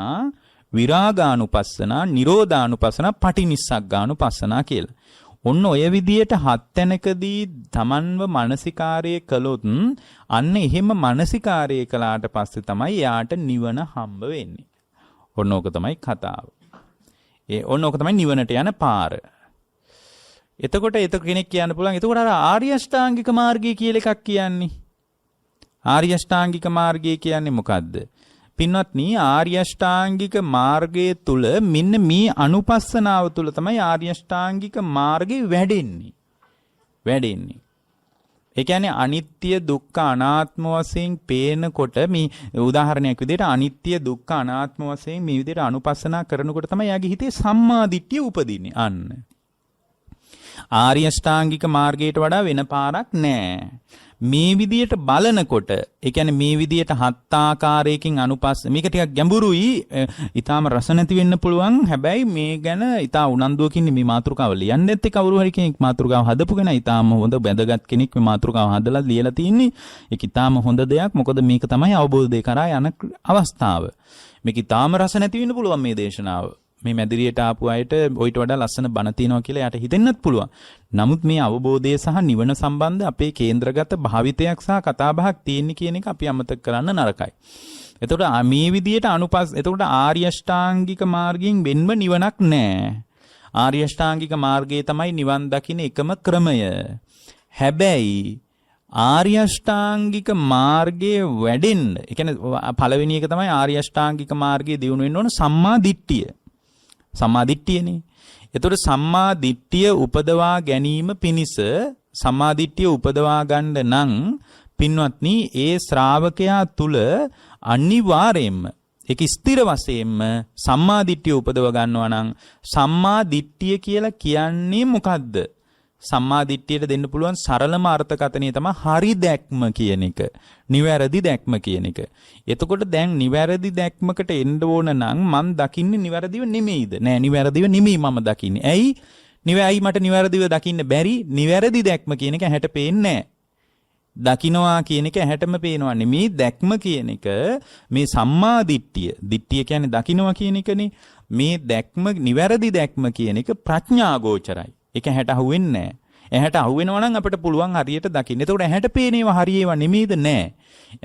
විරාගානුපස්සන, නිරෝධානුපස්සන, පටිනිස්සග්ගානුපස්සන කියලා. ඔන්න ඔය විදියට හත් තැනකදී තමන්ව මානසිකාරය කළොත් අන්න එහෙම මානසිකාරය කළාට පස්සේ තමයි එයාට නිවන හම්බ වෙන්නේ. ඔන්න ඕක තමයි කතාව. ඔන්න ඕක තමයි නිවනට යන පාර. එතකොට කෙනෙක් කියන්න පුළුවන් එතකොට අර ආර්ය අෂ්ටාංගික මාර්ගය කියලා එකක් කියන්නේ. ආර්ය අෂ්ටාංගික මාර්ගය කියන්නේ මොකද්ද? පින්වත්නි ආර්ය අෂ්ටාංගික මාර්ගයේ තුල මෙන්න මේ අනුපස්සනාව තුල තමයි ආර්ය අෂ්ටාංගික මාර්ගේ වැඩෙන්නේ. ඒ කියන්නේ අනිත්‍ය, දුක්ඛ, අනාත්ම වශයෙන් පේනකොට මේ උදාහරණයක් විදිහට අනිත්‍ය, දුක්ඛ, අනාත්ම වශයෙන් මේ විදිහට අනුපස්සනා කරනකොට තමයි යාගේ හිතේ සම්මා දිට්ඨිය උපදින්නේ. අන්න ආර්ය අෂ්ටාංගික මාර්ගයට වඩා වෙන පාරක් නැහැ. මේ විදියට බලනකොට, ඒ කියන්නේ මේ විදියට හත් ආකාරයකින් මේක ටිකක් ගැඹුරුයි, ඊටාම රස නැති වෙන්න පුළුවන්. හැබැයි මේ ගැන ඊටා උනන්දුවකින් මේ මාතෘකාව ලියන්නේ නැත්තේ කවුරු හරි කෙනෙක් මාතෘකාව හදපු කෙනා ඊටාම හොඳ බැදගත් කෙනෙක් මේ මාතෘකාව හදලා ලියලා තින්නේ. ඒක ඊටාම හොඳ දෙයක්. මොකද මේක තමයි අවබෝධය කරා යන අවස්ථාව. මේක ඊටාම රස නැති වෙන්න පුළුවන් මේ දේශනාව. මේ මැදිරියට ආපු අයට ඔයිට වඩා ලස්සන බණ තියෙනවා කියලා යාට හිතෙන්නත් පුළුවන්. නමුත් මේ අවබෝධය සහ නිවන සම්බන්ධ අපේ කේන්ද්‍රගත භාවිතයක් සහ කතාබහක් තියෙන කියන එක අපි අමතක කරන්න නරකයි. එතකොට මේ විදියට එතකොට ආර්ය අෂ්ටාංගික මාර්ගයෙන් වෙන්ව නිවනක් නැහැ. ආර්ය අෂ්ටාංගික මාර්ගයේ තමයි නිවන් දකින්න එකම ක්‍රමය. හැබැයි ආර්ය අෂ්ටාංගික මාර්ගයේ වැඩෙන්න, ඒ කියන්නේ පළවෙනි එක තමයි ආර්ය අෂ්ටාංගික මාර්ගයේ දියුණු වෙන්න ඕන සම්මා දිට්ඨිය. සම්මා දිට්ඨියනේ. එතකොට සම්මා දිට්ඨිය උපදවා ගැනීම පිණිස සම්මා දිට්ඨිය උපදවා ගන්න නම් පින්වත්නි ඒ ශ්‍රාවකයා තුල අනිවාර්යයෙන්ම ඒක ස්ථිර වශයෙන්ම සම්මා දිට්ඨිය උපදව ගන්නවා නම් සම්මා දිට්ඨිය කියලා කියන්නේ මොකද්ද? සම්මා දිට්ඨියට දෙන්න පුළුවන් සරලම අර්ථකථනය තමයි හරි දැක්ම කියන එක. නිවැරදි දැක්ම කියන එක. එතකොට දැන් නිවැරදි දැක්මකට එන්න ඕන නම් මම දකින්නේ නිවැරදිව නෙමෙයිද? නෑ නිවැරදිව නෙමෙයි මම දකින්නේ. ඇයි මට නිවැරදිව දකින්න බැරි? නිවැරදි දැක්ම කියන එක ඇහැට පේන්නේ නෑ. දකින්නවා කියන එක ඇහැටම පේනවා නෙමෙයි. දැක්ම කියන එක මේ සම්මා දිට්ඨිය. දිට්ඨිය කියන්නේ දකින්නවා කියන එකනේ. මේ දැක්ම නිවැරදි දැක්ම කියන එක ප්‍රඥා ගෝචරයි. ඒක ඇහැට අහුවෙන්නේ නැහැ. ඇහැට අහුවෙනවා නම් අපිට පුළුවන් හරියට දකින්න. ඒතකොට ඇහැට පේන ඒවා හරි ඒවා නෙමෙයිද? නෑ.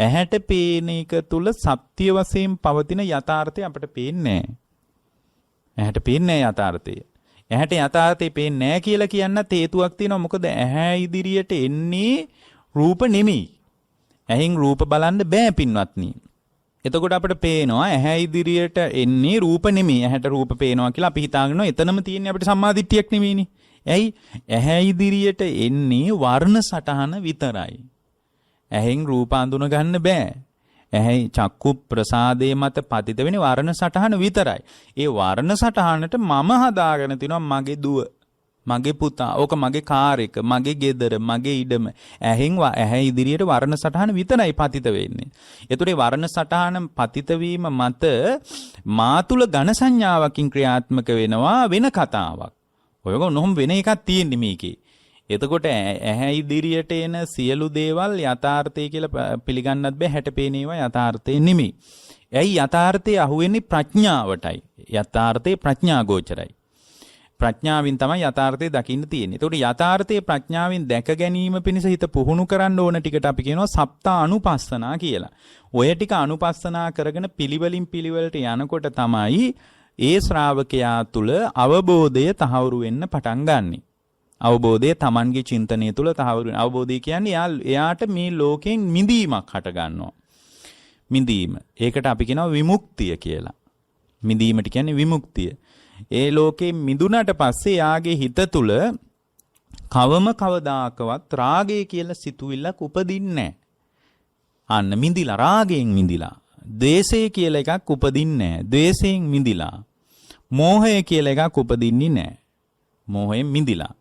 ඇහැට පේන එක තුල සත්‍ය වශයෙන් පවතින යථාර්ථය අපිට පේන්නේ නැහැ. ඇහැට පේන්නේ නැහැ යථාර්ථය. ඇහැට යථාර්ථය පේන්නේ නැහැ කියලා කියන්නත් හේතුවක් තියෙනවා. මොකද ඇහැ ඉදිරියට එන්නේ රූප නෙමෙයි. ඇහෙන් රූප බලන්න බෑ පින්වත්නි. එතකොට අපිට පේනවා ඇහැ ඉදිරියට එන්නේ රූප නෙමෙයි. ඇහැට රූප පේනවා කියලා අපි හිතාගෙනවා එතනම තියෙන්නේ අපිට සම්මාදිට්ඨියක් නෙමෙයිනේ. ඇයි? ඇහැ ඉදිරියට එන්නේ වර්ණ සටහන විතරයි. ඇහෙන් රූප අඳුන ගන්න බෑ. ඇහි චක්කු ප්‍රසාදයේ මත පතිත වෙන වර්ණ සටහන විතරයි. ඒ වර්ණ සටහනට මම හදාගෙන තිනවා මගේ දුව, මගේ පුතා, ඕක මගේ කාර් එක, මගේ ගෙදර, මගේ ඉඩම. ඇහැ ඉදිරියට වර්ණ සටහන විතරයි පතිත වෙන්නේ. ඒතර ඒ වර්ණ සටහන පතිත වීම මත මාතුල ඝන සංඥාවකින් ක්‍රියාත්මක වෙනවා වෙන කතාවක්. ඔයක නොහොම වෙන එකක් තියෙන්නේ මේකේ. එතකොට ඇහැ ඉදිරියට එන සියලු දේවල් යථාර්ථය කියලා පිළිගන්නත් බෑ. හැට පේන ඒවා යථාර්ථය නෙමෙයි. ඇයි යථාර්ථය අහුවෙන්නේ ප්‍රඥාවටයි. යථාර්ථය ප්‍රඥා ගෝචරයි. ප්‍රඥාවෙන් තමයි යථාර්ථය දකින්න තියෙන්නේ. එතකොට යථාර්ථයේ ප්‍රඥාවෙන් දැක ගැනීම පිණිස හිත පුහුණු කරන්න ඕන ටිකට අපි කියනවා සප්ත අනුපස්සනා කියලා. ඔය ටික අනුපස්සනා කරගෙන පිළිවෙලින් පිළිවෙලට යනකොට තමයි ඒ ශ්‍රාවකයා තුල අවබෝධය තහවුරු වෙන්න පටන් ගන්නෙ. අවබෝධය Tamanගේ චින්තනය තුළ තහවුරු වෙන. අවබෝධය කියන්නේ එයාට මේ ලෝකෙන් මිදීමක් හට ගන්නවා. මිදීම. ඒකට අපි කියනවා විමුක්තිය කියලා. මිදීමට කියන්නේ විමුක්තිය. ඒ ලෝකෙන් මිදුණට පස්සේ එයාගේ හිත තුළ කවම කවදාකවත් රාගය කියලා සිතුවිල්ලක් උපදින්නේ නැහැ. අන්න මිදිලා රාගයෙන් මිදිලා. ද්වේෂය කියලා එකක් උපදින්නේ නැහැ. ද්වේෂයෙන් මිදිලා. මෝහය කියලා එකක් උපදින්නේ නැහැ. මෝහයෙන් මිදිලා.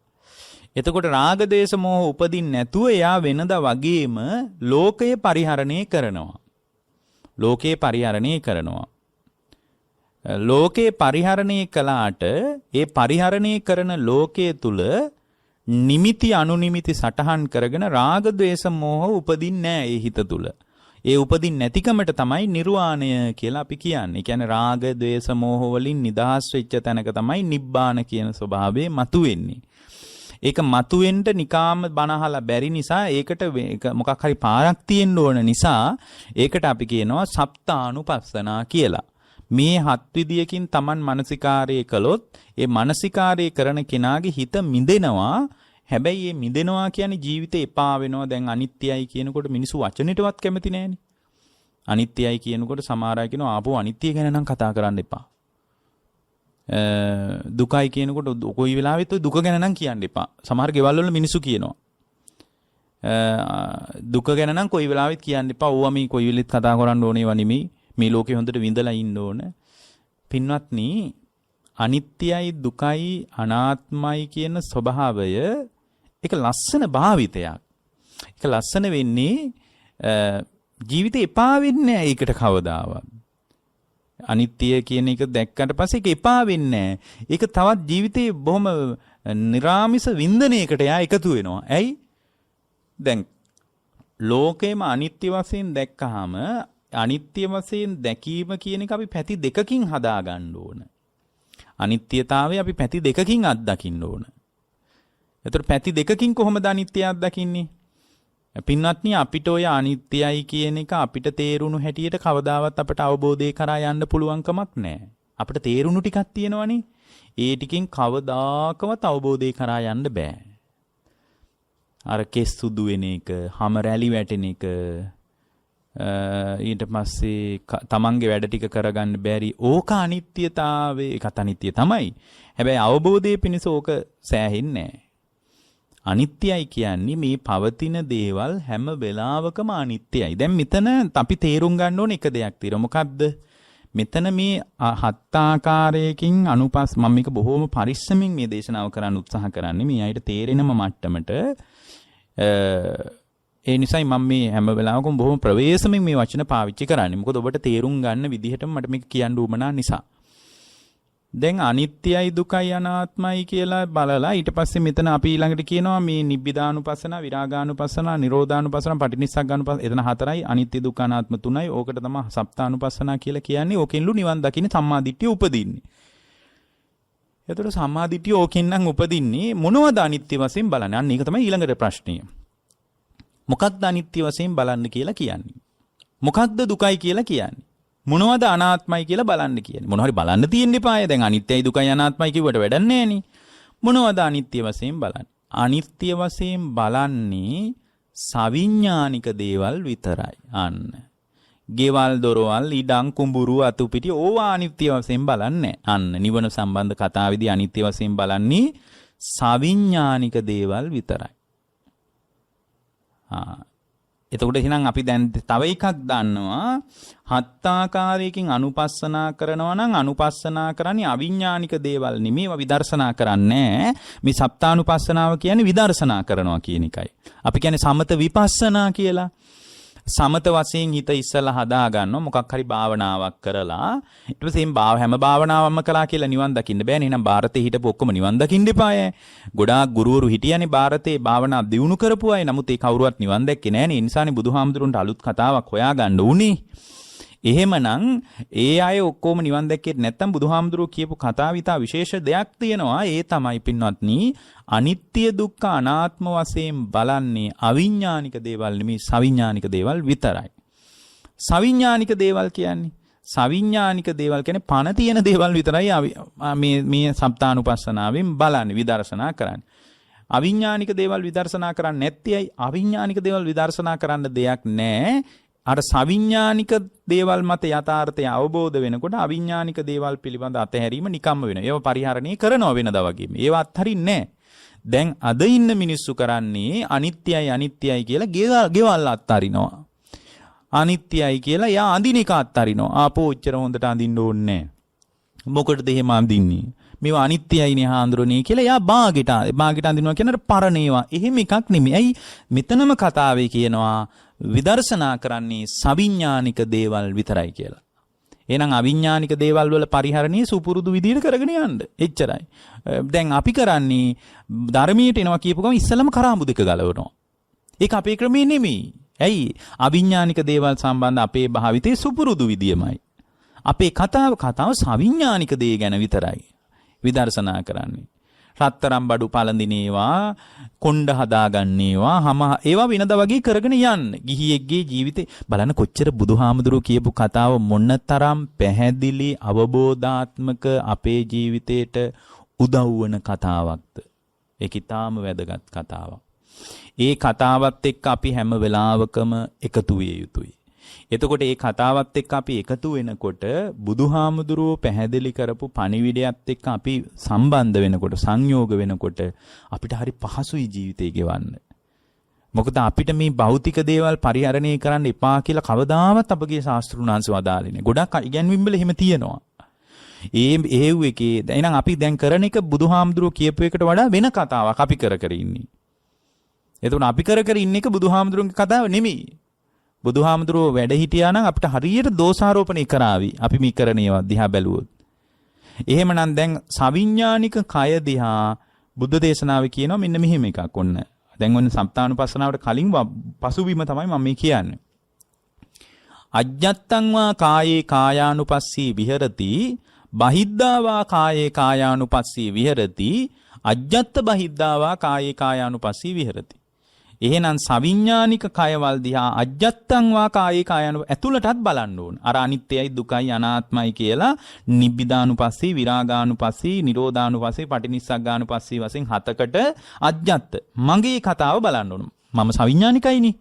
එතකොට රාග දේශ මොහ උපදින්න නැතුව එයා වෙනදා වගේම ලෝකය පරිහරණය කරනවා. ලෝකේ පරිහරණය කරනවා. ලෝකේ පරිහරණය කළාට ඒ පරිහරණය කරන ලෝකයේ තුල නිමිති අනුනිමිති සටහන් කරගෙන රාග දේශ මොහ උපදින්නේ නැහැ ඒ හිත තුල. ඒ උපදින්න නැතිකමට තමයි නිර්වාණය කියලා අපි කියන්නේ. ඒ කියන්නේ රාග දේශ මොහ වලින් නිදහස් වෙච්ච තැනක තමයි නිබ්බාන කියන ස්වභාවය මතුවෙන්නේ. ඒක මතුවෙන්න නිකාම බනහලා බැරි නිසා ඒකට මොකක් හරි පාරක් තියෙන්න ඕන නිසා ඒකට අපි කියනවා සප්තානුපස්සනා කියලා. මේ හත් විදියකින් Taman මානසිකාරය කළොත් ඒ මානසිකාරය කරන කෙනාගේ හිත මිදෙනවා. හැබැයි මේ මිදෙනවා කියන්නේ ජීවිතේ එපා වෙනවා. දැන් අනිත්‍යයි කියනකොට මිනිස්සු වචනෙටවත් කැමති නෑනේ. අනිත්‍යයි කියනකොට සමහර අය කියනවා ආපහු අනිත්‍ය ගැන නම් කතා කරන්න එපා. දුකයි කියනකොට කොයි වෙලාවෙත් ඔය දුක ගැන නම් කියන්න එපා. සමහර ගෙවල් වල මිනිස්සු කියනවා. දුක ගැන නම් කොයි වෙලාවෙත් කියන්න එපා. ඕවා මේ කොයි වෙලෙත් කතා කරන්න ඕනේ ඒවා නෙමෙයි. මේ ලෝකේ හොඳට විඳලා ඉන්න ඕන. පින්වත්නි, අනිත්‍යයි දුකයි අනාත්මයි කියන ස්වභාවය ඒක ලස්සන භාවිතයක්. ඒක ලස්සන වෙන්නේ ජීවිතේ එපා වෙන්නේ නැහැ ඒකට කවදාවත්. අනිත්‍ය කියන එක දැක්කට පස්සේ ඒක එපා වෙන්නේ නැහැ. ඒක තවත් ජීවිතේ බොහොම නිරාමිස වින්දනයකට යා එකතු වෙනවා. ඇයි? දැන් ලෝකේම අනිත්‍ය වශයෙන් දැක්කහම අනිත්‍ය වශයෙන් දැකීම කියන එක අපි පැති දෙකකින් හදා ගන්න ඕන. අනිත්‍යතාවය අපි පැති දෙකකින් අත්දකින්න ඕන. එතකොට පැති දෙකකින් කොහොමද අනිත්‍ය අත්දකින්නේ? පින්වත්නි, අපිට ඔය අනිත්‍යයි කියන එක අපිට තේරුණු හැටියට කවදාවත් අපට අවබෝධය කරා යන්න පුළුවන් කමක් නැහැ. අපිට තේරුණු ටිකක් තියෙනවනේ. ඒ ටිකෙන් කවදාකවත් අවබෝධය කරා යන්න බෑ. අර කෙස් සුදු වෙන එක, හැම රැලි වැටෙන එක, ඊට පස්සේ තමන්ගේ වැඩ ටික කරගන්න බැරි ඕක අනිත්‍යතාවය. ඒකත් අනිත්‍ය තමයි. හැබැයි අවබෝධයේ පිණිස ඕක සෑහෙන්නේ නැහැ. අනිත්‍යයි කියන්නේ මේ පවතින දේවල් හැම වෙලාවකම අනිත්‍යයි. දැන් මෙතන අපි තේරුම් ගන්න ඕන එක දෙයක් තියෙනවා. මොකද්ද? මෙතන මේ හත් ආකාරයකින් අනුපස් මම මේක බොහොම පරිස්සමින් මේ දේශනාව කරන්න උත්සාහ කරන්නේ මේ අයිට තේරෙනම මට්ටමට. ඒ නිසායි මම මේ හැම වෙලාවකම බොහොම ප්‍රවේශමෙන් මේ වචන පාවිච්චි කරන්නේ. මොකද ඔබට තේරුම් ගන්න විදිහටම මට මේක කියන්න උවමනා නිසා. දැන් අනිත්‍යයි දුකයි අනාත්මයි කියලා බලලා ඊට පස්සේ මෙතන අපි ඊළඟට කියනවා මේ නිබ්බිදානුපස්සන, විරාගානුපස්සන, නිරෝධානුපස්සන, පටිනිස්සග්ගානුපස්සන. එතන හතරයි අනිත්‍ය දුක්ඛ අනාත්ම තුනයි. ඕකට තමයි සප්තානුපස්සන කියලා කියන්නේ. ඕකෙන්ලු නිවන් දකින්න සම්මාදිට්ඨිය උපදින්නේ. එතකොට සම්මාදිට්ඨිය ඕකෙන් නම් උපදින්නේ මොනවද අනිත්‍ය වශයෙන් බලන්නේ? අන්න ඒක තමයි ඊළඟට ප්‍රශ්නය. මොකක්ද අනිත්‍ය වශයෙන් බලන්න කියලා කියන්නේ? මොකක්ද දුකයි කියලා කියන්නේ? මොනවද අනාත්මයි කියලා බලන්න කියන්නේ? මොන හරි බලන්න තියෙන්න එපාය. දැන් අනිත්‍යයි දුකයි අනාත්මයි කිව්වට වැඩක් නැහැ නේ. මොනවද අනිත්‍ය වශයෙන් බලන්නේ? අනිත්‍ය වශයෙන් බලන්නේ සවිඥානික දේවල් විතරයි. අන්න. ගෙවල් දොරවල් ඉඩම් කුඹුරු අතුපිටි ඕවා අනිත්‍ය වශයෙන් බලන්නේ. අන්න නිවන සම්බන්ධ කතාවේදී අනිත්‍ය වශයෙන් බලන්නේ සවිඥානික දේවල් විතරයි. එතකොට එහෙනම් අපි දැන් තව එකක් දන්නවා හත් ආකාරයකින් අනුපස්සනා කරනවා නම් අනුපස්සනා කරන්නේ අවිඥානික දේවල් නෙමෙයි විදර්ශනා කරන්නේ. මේ සප්තානුපස්සනාව කියන්නේ විදර්ශනා කරනවා කියන එකයි. අපි කියන්නේ සමත විපස්සනා කියලා. සමත වශයෙන් හිත ඉස්සලා හදා ගන්නවා මොකක් හරි භාවනාවක් කරලා ඊට පස්සේ හැම භාවනාවක්ම කළා කියලා නිවන් දකින්න බෑනේ. එහෙනම් ಭಾರತේ හිටපු ඔක්කොම නිවන් දකින්න එපාය. ගොඩාක් ගුරුවරු හිටියනේ ಭಾರತේ භාවනා දියුණු කරපු අය. නමුත් ඒ කවුරුවත් නිවන් දැක්කේ නෑනේ. ඒ නිසානේ බුදුහාමුදුරන්ට අලුත් කතාවක් හොයාගන්න උනේ. එහෙමනම් ඒ අය ඔක්කොම නිවන් දැක්කේ නැත්තම් බුදුහාමුදුරුවෝ කියපු කතාවිතා විශේෂ දෙයක් තියෙනවා. ඒ තමයි පින්වත්නි අනිත්‍ය දුක්ඛ අනාත්ම වශයෙන් බලන්නේ අවිඥානික දේවල් නෙමෙයි සවිඥානික දේවල් විතරයි. සවිඥානික දේවල් කියන්නේ පණ තියෙන දේවල් විතරයි මේ සප්තානුපස්සනාවෙන් බලන්නේ විදර්ශනා කරන්නේ. අවිඥානික දේවල් විදර්ශනා කරන්නේ නැත්තේයි. අවිඥානික දේවල් විදර්ශනා කරන්න දෙයක් නැහැ. අර සවිඥානික දේවල් මත යථාර්ථය අවබෝධ වෙනකොට අවිඥානික දේවල් පිළිබඳ අතහැරීම නිකම්ම වෙනවා. ඒව පරිහරණය කරනවා වෙනදා වගේම. ඒව අත්හරින්නේ නැහැ. දැන් අද ඉන්න මිනිස්සු කරන්නේ අනිත්‍යයි කියලා ගෙවල් අත්හරිනවා. අනිත්‍යයි කියලා යා අඳින එක අත්හරිනවා. ආපෝ උච්චර හොඳට අඳින්න ඕනේ නැහැ. මොකටද එහෙම අඳින්නේ? මේවා අනිත්‍යයිනේ හාඳුරන්නේ කියලා යා බාගෙට අඳිනවා කියන පරණ ඒවා. එහෙම එකක් නෙමෙයි. ඇයි මෙතනම කතාවේ කියනවා විදර්ශනා කරන්නේ සවිඥානික දේවල් විතරයි කියලා. එහෙනම් අවිඥානික දේවල් වල පරිහරණයේ සුපුරුදු විදිහට කරගෙන යන්න. එච්චරයි. දැන් අපි කරන්නේ ධර්මයට එනවා කියපු ගමන් ඉස්සලම කරාඹු දෙක ගලවනවා. ඒක අපේ ක්‍රමේ නෙමෙයි. ඇයි? අවිඥානික දේවල් සම්බන්ධ අපේ භාවිතේ සුපුරුදු විදියමයි. අපේ කතාව සවිඥානික දේ ගැන විතරයි විදර්ශනා කරන්නේ. රත්තරම් බඩු පළඳිනේවා, කොණ්ඩ හදාගන්නේවා, ඒවා වෙනද වගේ කරගෙන යන්න. ගිහියෙක්ගේ ජීවිතේ බලන්න කොච්චර බුදුහාමුදුරුවෝ කියපු කතාව මොනතරම් පැහැදිලි අවබෝධාත්මක අපේ ජීවිතේට උදව් වන කතාවක්ද. ඒක ඊටාම වැදගත් කතාවක්. ඒ කතාවත් එක්ක අපි හැම වෙලාවකම එකතු විය යුතුයි. එතකොට මේ කතාවත් එක්ක අපි එකතු වෙනකොට බුදුහාමුදුරුවෝ පැහැදිලි කරපු පණිවිඩයත් එක්ක අපි සම්බන්ධ වෙනකොට සංයෝග වෙනකොට අපිට හරි පහසුයි ජීවිතේ ගෙවන්න. මොකද අපිට මේ භෞතික දේවල් පරිහරණය කරන්න එපා කියලා කවදාවත් අපගේ ශාස්ත්‍රුණාංශ වදාළේ නෑ. ගොඩක් ඉගැන්වීම් වල එහෙම තියෙනවා. ඒව් එකේ එහෙනම් අපි දැන් කරන එක බුදුහාමුදුරුවෝ කියපු එකට වඩා වෙන කතාවක් අපි කර ඉන්නේ. එතකොට අපි කර ඉන්න එක බුදුහාමුදුරුවන්ගේ කතාව නෙමෙයි. බුදුහාමුදුරුවෝ වැඩ හිටියා නම් අපිට හරියට දෝෂාරෝපණය කරાવી. අපි මේ කරන ඒවා දිහා බැලුවොත්. එහෙමනම් දැන් සවිඥානික කය දිහා බුද්ධ දේශනාවේ කියනවා මෙන්න මෙහෙම එකක්. ඔන්න. දැන් ඔන්න සප්තානුපස්සනාවට කලින් පසුබිම තමයි මම මේ කියන්නේ. අජ්ජත්තං වා කායේ කායානුපස්සී විහෙරති බහිද්ධා වා කායේ කායානුපස්සී විහෙරති අජ්ජත්ත බහිද්ධා වා කායේ කායානුපස්සී විහෙරති. එහෙනම් සවිඥානික කයවල් දිහා අජ්ජත්තං වා කායේ කායන ඇතුළටත් බලන්න ඕන. අර අනිත්‍යයි දුකයි අනාත්මයි කියලා නිබ්බිදානුපස්සී විරාගානුපස්සී නිරෝධානුපස්සී පටිනිස්සග්ගානුපස්සී වශයෙන් හතකට අජ්ජත්ත මගේ කතාව බලන්න ඕන. මම සවිඥානිකයිනේ.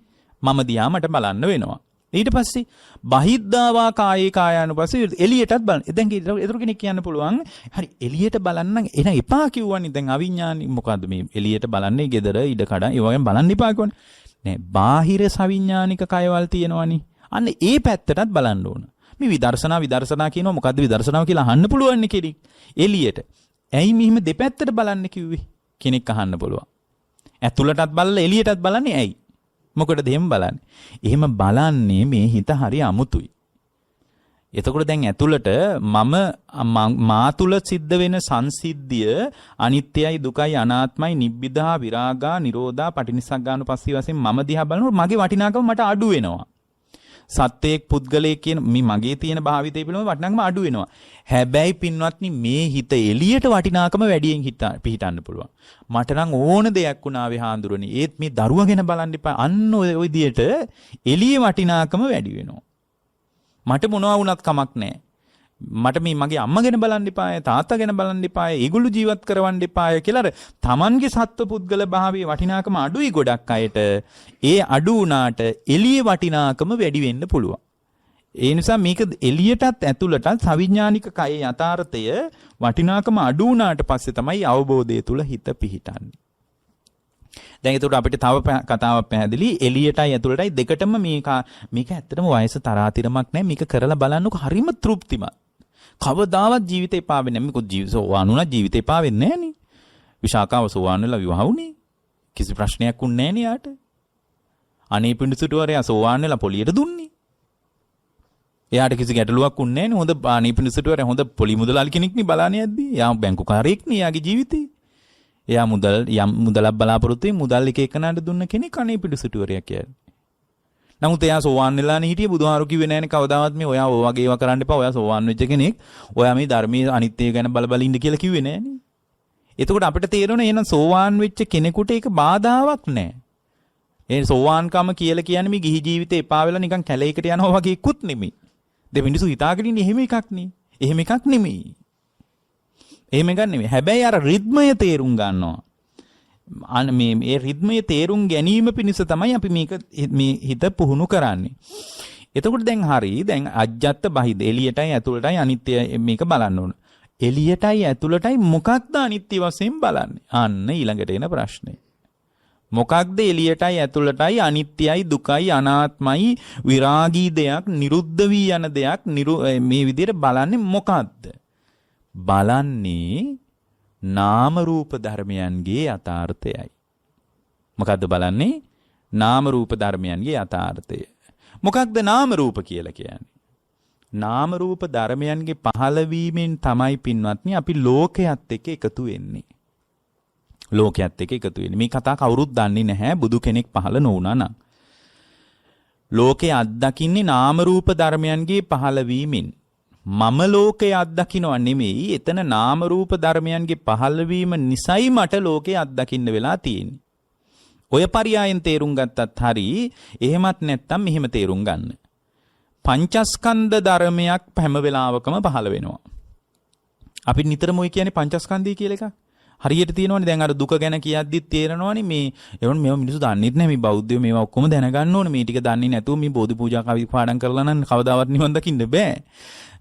මම දිහා මට බලන්න වෙනවා. ඊට පස්සේ බහිද්ධාවා කායේ කායානුපස්සී එළියටත් බලන්න. දැන් ඒතර කෙනෙක් කියන්න පුළුවන් හරි එළියට බලන්න එන එපා කිව්වනේ. දැන් අවිඥානික මොකද්ද මේ එළියට බලන්නේ gedara ඉඩ කඩ ඒ වගේම බලන්න එපා කියවනේ. නෑ බාහිර සවිඥානික කයවල් තියෙනවනේ. අන්න ඒ පැත්තටත් බලන්න ඕන. මේ විදර්ශනා කියනවා මොකද්ද විදර්ශනාව කියලා අහන්න පුළුවන් නේ කෙනෙක්. එළියට. ඇයි මෙහිම දෙපැත්තට බලන්න කිව්වේ? කෙනෙක් අහන්න පුළුවන්. ඇතුළටත් බලලා එළියටත් බලන්නේ ඇයි? මොකටද එහෙම බලන්නේ? එහෙම බලන්නේ මේ හිත හරි අමුතුයි. එතකොට දැන් ඇතුළට මා තුල සිද්ධ වෙන සංසිද්ධිය අනිත්‍යයි දුකයි අනාත්මයි නිබ්බිදා විරාගා නිරෝධා පටිනිස්සග්ගානුපස්සී වශයෙන් මම දිහා බලනකොට මගේ වටිනාකම මට අඩු වෙනවා. සත්‍යයක් පුද්ගලයෙක් කියන මේ මගේ තියෙන භාවිතය පිළිබඳව වටිනාකම අඩු වෙනවා. හැබැයි පින්වත්නි මේ හිත එළියට වටිනාකම වැඩියෙන් පිහිටන්න පුළුවන්. මට නම් ඕන දෙයක් වුණාවේ හාඳුරන්නේ. ඒත් මේ දරුවා ගැන බලන්න එපා. අන්න ඔය විදියට එළියේ වටිනාකම වැඩි වෙනවා. මට මොනවා වුණත් කමක් නැහැ. මට මේ මගේ අම්මා ගැන බලන්න එපාය, තාත්තා ගැන බලන්න එපාය, ඒගොල්ලෝ ජීවත් කරවන්න එපාය කියලා අර Tamanගේ සත්ව පුද්ගල භාවයේ වටිනාකම අඩුයි ගොඩක් අයට. ඒ අඩු වුණාට එළියේ වටිනාකම වැඩි වෙන්න පුළුවන්. ඒ නිසා මේක එළියටත් ඇතුළටත් සවිඥානික කයේ යථාර්ථය වටිනාකම අඩු වුණාට පස්සේ තමයි අවබෝධය තුල හිත පිහිටන්නේ. දැන් ඒකට අපිට තව කතාවක් පැහැදිලි. එළියටයි ඇතුළටයි දෙකටම මේක ඇත්තටම වයස තරාතිරමක් නැහැ. මේක කරලා බලන්නකො හරිම තෘප්තිමත්. කවදාවත් ජීවිතේ එපා වෙන්නේ නැහැ. මේක ජීවිත සෝවාන් වුණා ජීවිතේ එපා වෙන්නේ නැහැ නේ. විශාකාව සෝවාන් වෙලා විවාහ වුණේ. කිසි ප්‍රශ්නයක් වුණේ නැහැ නේ යාට. අනේ පිඬුසිටුවරයා සෝවාන් වෙලා පොලියට දුන්නේ. එයාට කිසි ගැටලුවක් වුණේ නැහැ නේ. හොඳ අනේ පිඬුසිටුවරයා හොඳ පොලි මුදලාලි කෙනෙක් නේ බලානේ යද්දි. එයා බැංකු කාරයෙක් නේ යාගේ ජීවිතේ. එයා මුදලක් බලාපොරොත්තු වෙයි මුදල් එක එකනට දුන්න කෙනෙක් අනේ පිඬුසිටුවරයා කියන්නේ. නමුත් එයා සෝවාන් වෙලානේ හිටියේ බුදුහාරු කිව්වේ නැහැනේ කවදාවත් මේ ඔයා ඔය වගේ ඒවා කරන්න එපා. ඔයා සෝවාන් වෙච්ච කෙනෙක්. ඔයා මේ ධර්මයේ අනිත්‍යය ගැන බල ඉන්න කියලා කිව්වේ නැහැනේ. එතකොට අපිට තේරෙනවා එහෙනම් සෝවාන් වෙච්ච කෙනෙකුට ඒක බාධාවක් නැහැ. ඒ සෝවාන්කම කියලා කියන්නේ මේ ගිහි ජීවිතේ එපා වෙලා නිකන් කැලේකට යනවා වගේ ඉක්කුත් නෙමෙයි. දෙමිනිසු හිතාගෙන ඉන්නේ එහෙම එකක් නේ. එහෙම එකක් නෙමෙයි. එහෙම එකක් නෙමෙයි. හැබැයි අර රිද්මය තේරුම් ගන්නවා. මේ රිද්මය තේරුම් ගැනීම පිණිස තමයි අපි මේ හිත පුහුණු කරන්නේ. එතකොට දැන් හරි දැන් අජ්ජත් බහිද එළියටයි ඇතුළටයි අනිත්‍ය මේක බලන්න ඕන. එළියටයි ඇතුළටයි මොකක්ද අනිත්‍ය වශයෙන් බලන්නේ? අන්න ඊළඟට එන ප්‍රශ්නේ. මොකක්ද එළියටයි ඇතුළටයි අනිත්‍යයි දුකයි අනාත්මයි විරාගී දෙයක් නිරුද්ධ වී යන දෙයක් මේ විදිහට බලන්නේ මොකක්ද? බලන්නේ නාම රූප ධර්මයන්ගේ යථාර්ථයයි. මොකද්ද බලන්නේ? නාම රූප ධර්මයන්ගේ යථාර්ථය. මොකක්ද නාම රූප කියලා කියන්නේ? නාම රූප ධර්මයන්ගේ පහළවීමෙන් තමයි පින්වත්නි අපි ලෝකයේත් එක්ක එකතු වෙන්නේ. ලෝකයේත් එක්ක එකතු වෙන්නේ. මේ කතා කවුරුත් දන්නේ නැහැ බුදු කෙනෙක් පහළ නොවුණා නම්. ලෝකයේ අත්දකින්නේ නාම රූප ධර්මයන්ගේ පහළවීමෙන්. මම ලෝකයේ අත්දකින්නව නෙමෙයි. එතන නාම රූප ධර්මයන්ගේ පහළවීම නිසයි මට ලෝකයේ අත්දකින්න වෙලා තියෙන්නේ. ඔය පරියායෙන් තේරුම් ගත්තත් හරි එහෙමත් නැත්තම් මෙහෙම තේරුම් ගන්න. පංචස්කන්ධ ධර්මයක් හැම වෙලාවකම පහළ වෙනවා. අපි නිතරම ඔය කියන්නේ පංචස්කන්ධය කියලා එකක්. හරියට තියෙනවනේ දැන් අර දුක ගැන කියද්දිත් තේරෙනවනේ මේ එවන මේව මිනිස්සු දන්නෙත් නැහැ මේ බෞද්ධයෝ මේවා ඔක්කොම දැනගන්න ඕනේ මේ ටික දන්නේ නැතුව මේ බෝධි පූජා කවි පාඩම් කරලා නම් කවදාවත් නිවන් දකින්න බෑ.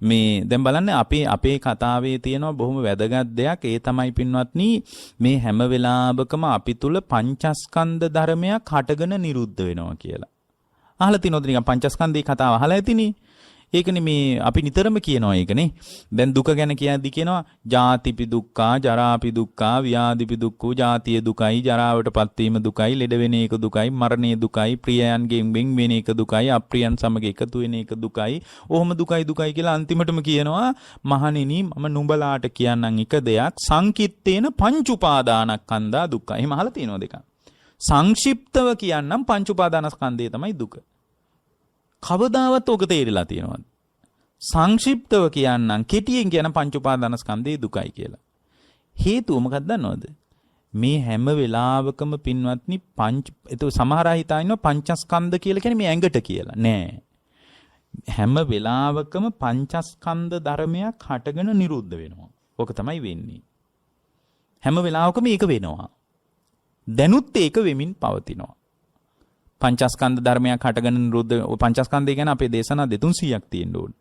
මේ දැන් බලන්න අපේ කතාවේ තියෙනවා බොහොම වැදගත් දෙයක්. ඒ තමයි පින්වත්නි මේ හැම වෙලාවකම අපි තුල පංචස්කන්ධ ධර්මයක් හටගෙන නිරුද්ධ වෙනවා කියලා. අහලා තියෙනවද නිකන් පංචස්කන්ධේ කතාව අහලා ඇතිනේ. ඒකනේ මේ අපි නිතරම කියනවා ඒකනේ. දැන් දුක ගැන කියද්දි කියනවා ජාතිපි දුක්ඛා, ජරාපි දුක්ඛා, ව්‍යාධිපි දුක්ඛෝ, ජාතිය දුකයි, ජරාවටපත් වීම දුකයි, ලෙඩ වෙන එක දුකයි, මරණය දුකයි, ප්‍රියයන්ගෙන් වෙන් වෙන එක දුකයි, අප්‍රියයන් සමග එකතු වෙන එක දුකයි. ඔහොම දුකයි කියලා අන්තිමටම කියනවා මහණෙනි මම නුඹලාට කියන්නම් එක දෙයක් සංකිට්ඨේන පංච උපාදානස්කන්ධා දුක්ඛ. එහෙම අහලා තියෙනවද දෙක? සංක්ෂිප්තව කියන්නම් පංච උපාදානස්කන්ධය තමයි දුක. කවදාවත් ඔක තේරිලා තියෙනවද? සංක්ෂිප්තව කියන්නම් කෙටියෙන් කියන පංච උපාදානස්කන්ධේ දුකයි කියලා. හේතුව මොකක්ද දන්නවද? මේ හැම වෙලාවකම පින්වත්නි ඒක සමහර අය හිතා ඉන්නවා පංචස්කන්ධ කියලා කියන්නේ මේ ඇඟට කියලා. නෑ. හැම වෙලාවකම පංචස්කන්ධ ධර්මයක් හටගෙන නිරුද්ධ වෙනවා. ඕක තමයි වෙන්නේ. හැම වෙලාවකම ඒක වෙනවා. දැනුත් ඒක වෙමින් පවතිනවා. පංචස්කන්ධ ධර්මයක් හටගෙන නිරුද්ධ පංචස්කන්ධය ගැන අපේ දේශනා 200ක් තියෙන්න ඕන.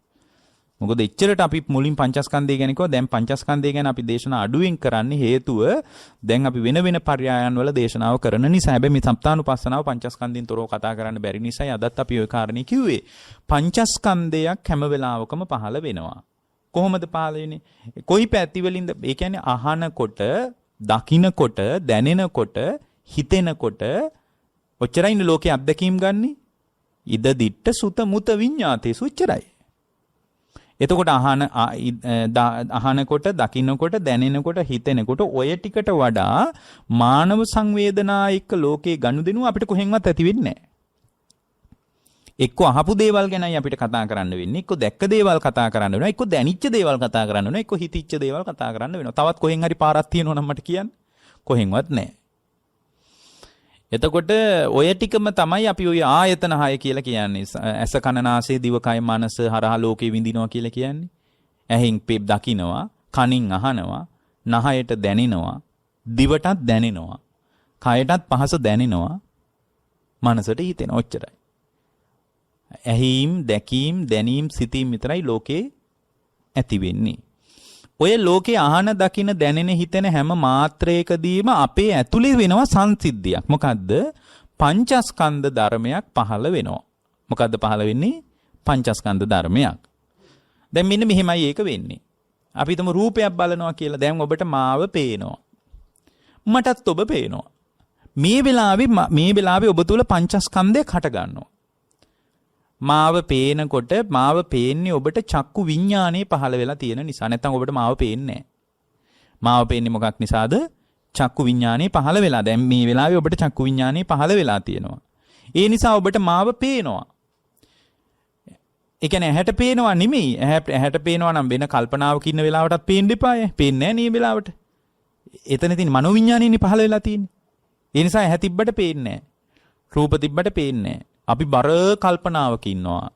මොකද එච්චරට අපි මුලින් පංචස්කන්ධය ගැන කිව්වා දැන් පංචස්කන්ධය ගැන අපි දේශනා අඩුවෙන් කරන්නේ හේතුව දැන් අපි වෙන පර්යායන් වල දේශනාව කරන නිසා. හැබැයි මේ සම්ප්තානුපස්සනාව පංචස්කන්ධින් තොරව කතා කරන්න බැරි නිසා අදත් අපි ওই කාරණේ කිව්වේ. පංචස්කන්ධයක් හැම වෙලාවකම පහළ වෙනවා. කොහොමද පහළ වෙන්නේ? කොයි පැති වලින්ද? ඒ කියන්නේ අහනකොට, දකින්නකොට, දැනෙනකොට, හිතෙනකොට ඔච්චරයිනේ ලෝකේ අත්දැකීම් ගන්නෙ. ඉද දිට්ඨ සුත මුත විඤ්ඤාතේසු ඔච්චරයි. එතකොට අහනකොට, දකින්නකොට, දැනෙනකොට, හිතෙනකොට ඔය ටිකට වඩා මානව සංවේදනා එක්ක ලෝකේ ගනුදෙනුව අපිට කොහෙන්වත් ඇති වෙන්නේ නැහැ. එක්ක අහපු දේවල් ගැනයි අපිට කතා කරන්න වෙන්නේ. එක්ක දැක්ක දේවල් කතා කරන්න වෙනවා. එක්ක දැනිච්ච දේවල් කතා කරන්න වෙනවා. එක්ක හිතිච්ච දේවල් කතා කරන්න වෙනවා. තවත් කොහෙන් හරි පාරක් තියෙනවා නම් මට කියන්න. කොහෙන්වත් නැහැ. එතකොට ඔය ටිකම තමයි අපි ඔය ආයතන 6 කියලා කියන්නේ. ඇස කන නාසය දිව කය මනස හරහා ලෝකේ විඳිනවා කියලා කියන්නේ. ඇහෙන් පෙබ් දකිනවා, කනින් අහනවා, නහයට දැනෙනවා, දිවටත් දැනෙනවා, කයටත් පහස දැනෙනවා, මනසට හිතෙනවා. ඔච්චරයි. ඇහිම්, දැකීම්, දැනීම්, සිතීම් විතරයි ලෝකේ ඇති වෙන්නේ. ඔය ලෝකේ අහන, දකින, දැනෙන, හිතෙන හැම මාත්‍රයකදීම අපේ ඇතුලේ වෙනවා සංසිද්ධියක්. මොකද්ද? පංචස්කන්ධ ධර්මයක් පහළ වෙනවා. මොකද්ද පහළ වෙන්නේ? පංචස්කන්ධ ධර්මයක්. දැන් මෙන්න මෙහෙමයි ඒක වෙන්නේ. අපි හිතමු රූපයක් බලනවා කියලා. දැන් ඔබට මාව පේනවා. මටත් ඔබ පේනවා. මේ වෙලාවේ ඔබ තුල පංචස්කන්ධයක් හට ගන්නවා. මාව පේනකොට මාව පේන්නේ ඔබට චක්කු විඤ්ඤාණය පහළ වෙලා තියෙන නිසා. නැත්නම් ඔබට මාව පේන්නේ නැහැ. මාව පේන්නේ මොකක් නිසාද? චක්කු විඤ්ඤාණය පහළ වෙලා. දැන් මේ වෙලාවේ ඔබට චක්කු විඤ්ඤාණය පහළ වෙලා තියෙනවා. ඒ නිසා ඔබට මාව පේනවා. ඒ කියන්නේ ඇහැට පේනවා නෙමෙයි. ඇහැට පේනවා නම් වෙන කල්පනාවක ඉන්න වෙලාවටත් පේන්න එපාය. පේන්නේ නැහැ නේ වෙලාවට. එතන තියෙන මනෝ විඤ්ඤාණයනේ පහළ වෙලා තියෙන්නේ. ඒ නිසා ඇහැ තිබ්බට පේන්නේ නැහැ. රූප තිබ්බට පේන්නේ නැහැ. අපි බර කල්පනාවක ඉන්නවා.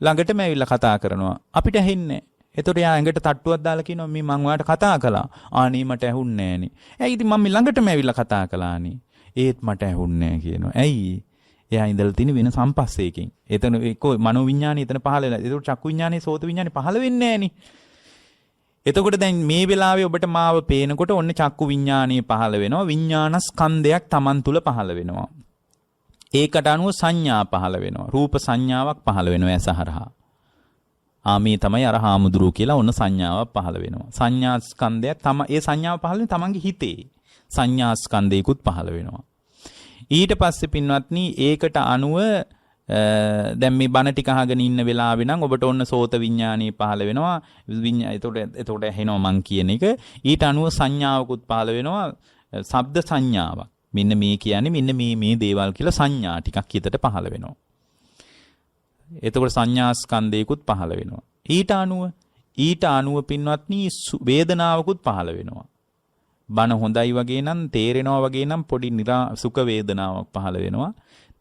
ළඟටම ඇවිල්ලා කතා කරනවා. අපිට ඇහෙන්නේ. එතකොට යා ඇඟට තට්ටුවක් දාලා කියනවා මේ මං ඔයාලට කතා කළා. ආනේ මට ඇහුන්නේ නැහනේ. ඇයි ඉතින් මම ළඟටම ඇවිල්ලා කතා කළානේ. ඒත් මට ඇහුන්නේ නැහැ කියනවා. ඇයි? එයා ඉඳලා තියෙන වෙන සම්පස්සයකින්. එතන ඒකෝ මනෝ විඤ්ඤාණය එතන පහළ වෙලා. එතකොට චක්කු විඤ්ඤාණය, සෝත විඤ්ඤාණය පහළ වෙන්නේ නැහනේ. එතකොට දැන් මේ වෙලාවේ ඔබට මාව පේනකොට ඔන්න චක්කු විඤ්ඤාණය පහළ වෙනවා. විඤ්ඤාණස්කන්ධයක් Taman තුල පහළ වෙනවා. ඒකට අනුව සංඥා පහළ වෙනවා. රූප සංඥාවක් පහළ වෙනවා ඇසහරහා. මේ තමයි අර හාමුදුරුවෝ කියලා ඔන්න සංඥාවක් පහළ වෙනවා. සංඥා ස්කන්ධය ඒ සංඥාව පහළ වෙන්නේ තමන්ගේ හිතේ. සංඥා ස්කන්ධයකුත් පහළ වෙනවා. ඊට පස්සේ පින්වත්නි ඒකට අනුව දැන් මේ බණ ටික අහගෙන ඉන්න වෙලාවේ නම් ඔබට ඔන්න සෝත විඥානීය පහළ වෙනවා. එතකොට ඇහෙනවා මං කියන එක. ඊට අනුව සංඥාවකුත් පහළ වෙනවා. ශබ්ද සංඥාවක්. මෙන්න මේ කියන්නේ මෙන්න මේ දේවල් කියලා සංඥා ටිකක් හිතට පහළ වෙනවා. එතකොට සංඥා ස්කන්ධයකුත් පහළ වෙනවා. ඊට අනුව පින්වත්නි වේදනාවකුත් පහළ වෙනවා. බන හොඳයි වගේ නම් තේරෙනවා වගේ නම් පොඩි සුඛ වේදනාවක් පහළ වෙනවා.